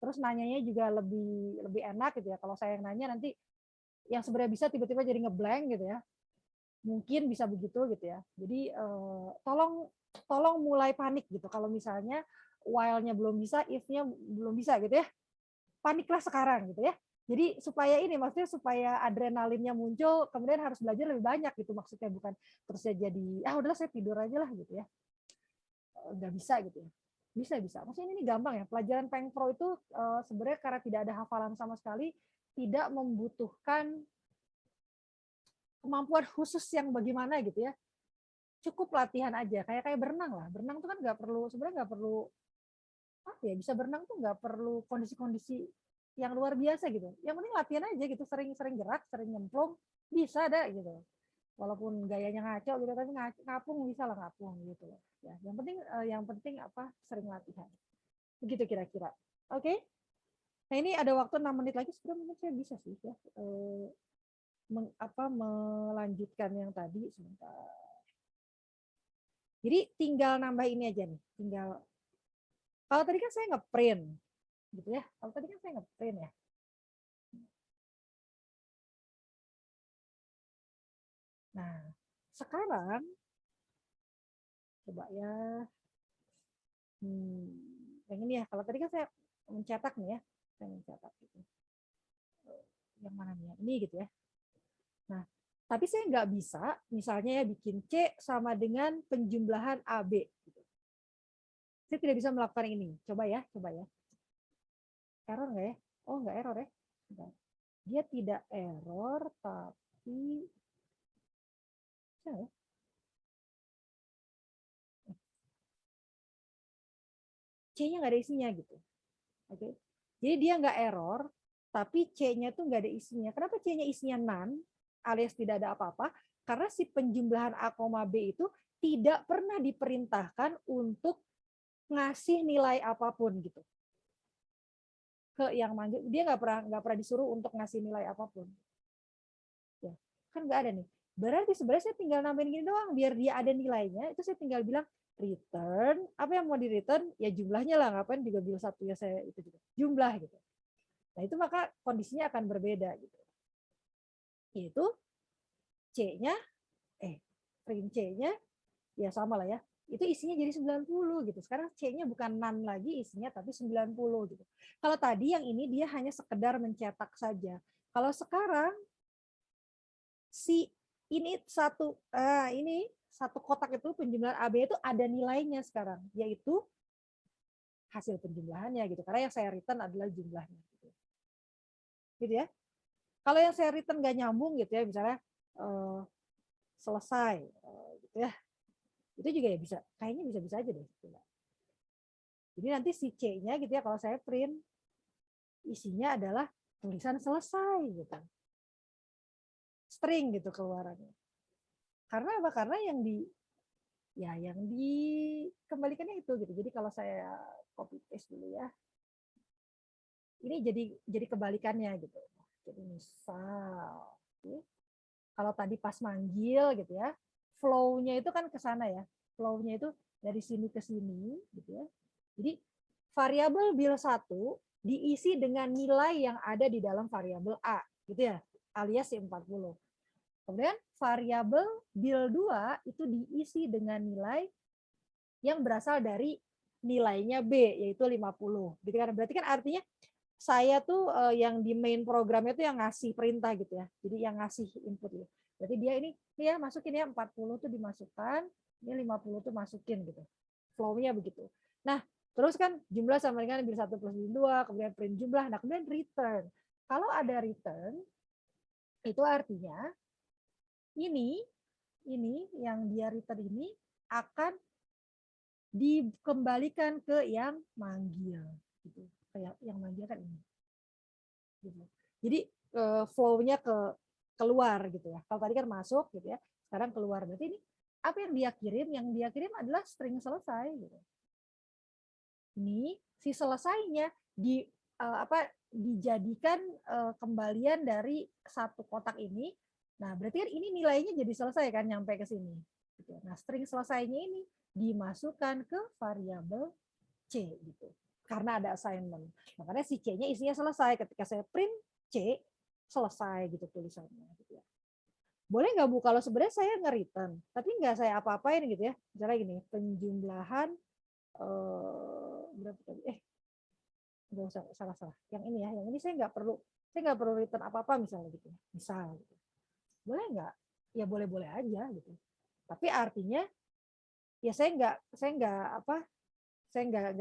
Terus nanyanya juga lebih enak gitu ya. Kalau saya yang nanya nanti yang sebenarnya bisa tiba-tiba jadi ngeblank gitu ya. Mungkin bisa begitu gitu ya. Jadi tolong mulai panik gitu kalau misalnya while-nya belum bisa, if-nya belum bisa gitu ya. Paniklah sekarang gitu ya. Jadi maksudnya supaya adrenalinnya muncul, kemudian harus belajar lebih banyak gitu maksudnya, bukan terus jadi udahlah saya tidur aja lah gitu ya. Udah bisa gitu ya. Bisa. Maksudnya ini gampang ya. Pelajaran Pengpro itu sebenarnya karena tidak ada hafalan sama sekali, tidak membutuhkan kemampuan khusus yang bagaimana gitu ya. Cukup latihan aja, kayak berenang lah. Berenang tuh kan sebenarnya nggak perlu bisa berenang tuh nggak perlu kondisi-kondisi yang luar biasa gitu. Yang penting latihan aja gitu, sering-sering gerak, sering nyemplung, bisa ada gitu. Walaupun gayanya ngaco gitu, tapi ngapung bisa lah ngapung gitu. Ya, yang penting sering latihan. Begitu kira-kira. Oke. Nah ini ada waktu 6 menit lagi, sebenarnya mungkin saya bisa sih ya melanjutkan yang tadi sebentar. Jadi tinggal nambah ini aja nih, kalau tadi kan saya ngeprint gitu ya. Ya. Nah, sekarang coba ya. Yang ini ya. Kalau tadi kan saya mencetak nih ya. Saya mencetak gitu. Yang mana nih? Ini gitu ya. Nah, Tapi saya nggak bisa, misalnya ya bikin C sama dengan penjumlahan AB. Saya tidak bisa melakukan ini. Coba ya. Error nggak ya? Oh, nggak error ya. Dia tidak error, tapi C-nya nggak ada isinya gitu. Oke. Jadi dia nggak error, tapi C-nya tuh nggak ada isinya. Kenapa C-nya isinya none, alias tidak ada apa-apa? Karena si penjumlahan A, B itu tidak pernah diperintahkan untuk ngasih nilai apapun gitu. Ke yang manggil, dia nggak pernah disuruh untuk ngasih nilai apapun. Ya, kan nggak ada nih. Berarti sebenarnya saya tinggal nambahin gini doang, biar dia ada nilainya. Itu saya tinggal bilang return, apa yang mau di return? Ya jumlahnya lah, ngapain juga bilang satu ya saya itu juga jumlah gitu. Nah itu maka kondisinya akan berbeda gitu. Yaitu C-nya, print C-nya ya sama lah ya. Itu isinya jadi 90 gitu. Sekarang C-nya bukan none lagi isinya tapi 90 gitu. Kalau tadi yang ini dia hanya sekedar mencetak saja. Kalau sekarang si ini satu kotak itu penjumlahan AB itu ada nilainya sekarang, yaitu hasil penjumlahannya gitu. Karena yang saya return adalah jumlahnya. Gitu ya. Kalau yang saya return nggak nyambung gitu ya, misalnya selesai gitu ya. Itu juga ya bisa, kayaknya bisa-bisa aja deh. Jadi nanti si C-nya gitu ya, kalau saya print isinya adalah tulisan selesai gitu. String gitu keluarannya. Karena apa? Karena yang dikembalikannya itu gitu. Jadi kalau saya copy paste dulu ya. Ini jadi kebalikannya gitu. Jadi misal kalau tadi pas manggil gitu ya, flow-nya itu kan ke sana ya. Flow-nya itu dari sini ke sini gitu ya. Jadi variabel bil 1 diisi dengan nilai yang ada di dalam variabel A gitu ya, alias si 40. Kemudian variabel bil 2 itu diisi dengan nilai yang berasal dari nilainya B yaitu 50. Gitu kan. Berarti kan artinya saya tuh yang di main programnya tuh yang ngasih perintah gitu ya. Jadi yang ngasih input gitu. Berarti dia ini ya masukin ya 40 tuh dimasukkan, ini 50 tuh masukin gitu. Flow-nya begitu. Nah, terus kan jumlah sama dengan bil 1 plus bil 2, kemudian print jumlah, nah kemudian return. Kalau ada return itu artinya ini yang dia return ini akan dikembalikan ke yang manggil gitu. Kayak yang manggil kan ini. Gitu. Jadi flow-nya keluar gitu ya. Kalau tadi kan masuk gitu ya, sekarang keluar. Berarti ini apa yang dia kirim? Yang dia kirim adalah string selesai gitu. Ini si selesainya dijadikan kembalian dari satu kotak ini. Nah, berarti kan ini nilainya jadi selesai kan nyampe ke sini. Gitu. Nah, string selesainya ini dimasukkan ke variabel C gitu. Karena ada assignment. Makanya si C-nya isinya selesai. Ketika saya print C, selesai gitu tulisannya. Gitu ya. Boleh nggak Bu, kalau sebenarnya saya nge-return, tapi nggak saya apa-apain gitu ya. Misalnya gini, penjumlahan, berapa tadi? Nggak usah, salah. Yang ini ya, yang ini saya nggak perlu return apa-apa misalnya gitu. Misal gitu. Boleh nggak? Ya boleh-boleh aja gitu. Tapi artinya, ya saya nggak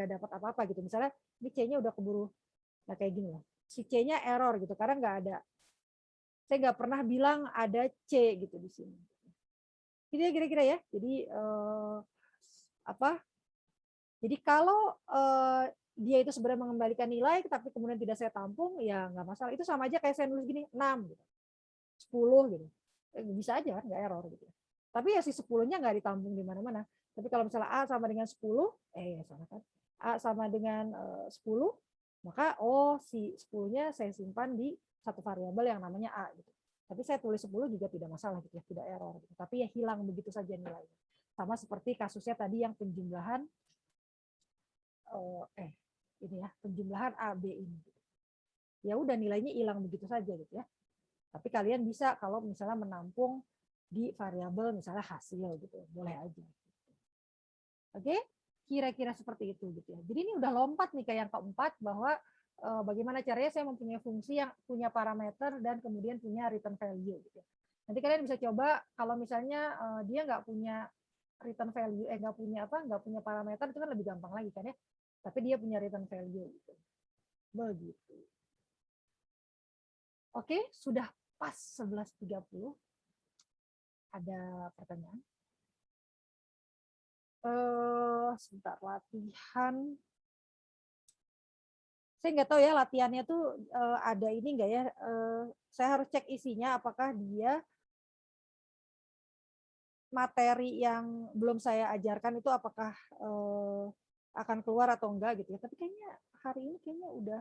dapat apa-apa gitu. Misalnya ini C-nya udah keburu, nah kayak gini loh. Si C-nya error gitu karena nggak ada. Saya nggak pernah bilang ada C gitu di sini. Gitu ya kira-kira ya. Jadi Jadi kalau dia itu sebenarnya mengembalikan nilai, tapi kemudian tidak saya tampung, ya nggak masalah. Itu sama aja kayak saya nulis gini 6 gitu, 10 gitu. Bisa aja kan nggak error gitu. Tapi ya si 10-nya nggak ditampung di mana-mana. Tapi kalau misalnya A sama dengan 10, sama kan? A sama dengan 10, maka si 10-nya saya simpan di satu variabel yang namanya A gitu. Tapi saya tulis 10 juga tidak masalah gitu ya, tidak error gitu. Tapi ya hilang begitu saja nilainya. Sama seperti kasusnya tadi yang penjumlahan penjumlahan A, B ini. Ya udah nilainya hilang begitu saja gitu ya. Tapi kalian bisa kalau misalnya menampung di variabel misalnya hasil gitu, boleh aja. Oke, kira-kira seperti itu gitu ya. Jadi ini udah lompat nih ke yang keempat bahwa bagaimana caranya saya mempunyai fungsi yang punya parameter dan kemudian punya return value gitu. Nanti kalian bisa coba kalau misalnya dia nggak punya return value, nggak punya parameter, itu kan lebih gampang lagi kan ya. Tapi dia punya return value gitu. Begitu. Oke, sudah pas 11.30. Ada pertanyaan? Sebentar, latihan. Saya nggak tahu ya latihannya tuh ada ini nggak ya. Saya harus cek isinya apakah dia materi yang belum saya ajarkan itu apakah akan keluar atau enggak gitu ya. Tapi kayaknya hari ini kayaknya udah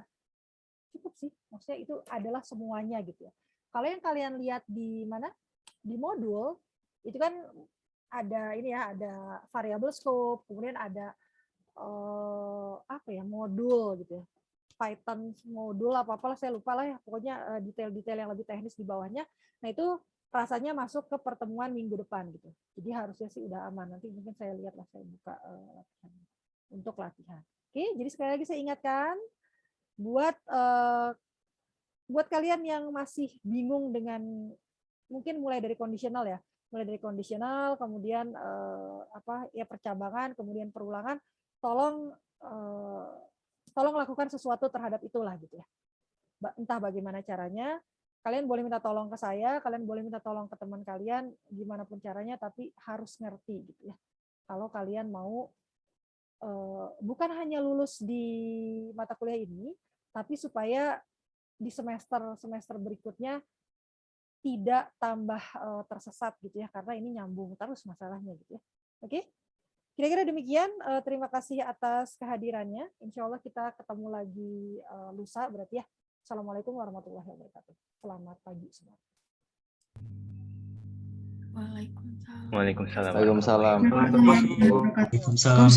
cukup sih. Maksudnya itu adalah semuanya gitu ya. Kalau yang kalian lihat di mana? Di modul itu kan ada ini ya, ada variable scope, kemudian ada apa ya, modul gitu ya. Python modul apa-apalah saya lupa lah ya. Pokoknya detail-detail yang lebih teknis di bawahnya. Nah, itu rasanya masuk ke pertemuan minggu depan gitu. Jadi harusnya sih udah aman. Nanti mungkin saya lihat lah, saya buka latihan untuk latihan. Oke, jadi sekali lagi saya ingatkan buat kalian yang masih bingung dengan mungkin mulai dari kondisional ya, kemudian percabangan, kemudian perulangan, tolong lakukan sesuatu terhadap itulah gitu ya. Entah bagaimana caranya. Kalian boleh minta tolong ke saya, kalian boleh minta tolong ke teman kalian, gimana pun caranya, tapi harus ngerti gitu ya. Kalau kalian mau bukan hanya lulus di mata kuliah ini, tapi supaya di semester berikutnya tidak tambah tersesat gitu ya, karena ini nyambung terus masalahnya gitu ya. Oke, kira-kira demikian. Terima kasih atas kehadirannya. Insya Allah kita ketemu lagi lusa berarti ya. Assalamualaikum warahmatullahi wabarakatuh. Selamat pagi semua. Waalaikumsalam. Waalaikumsalam. Waalaikumsalam. Waalaikumsalam.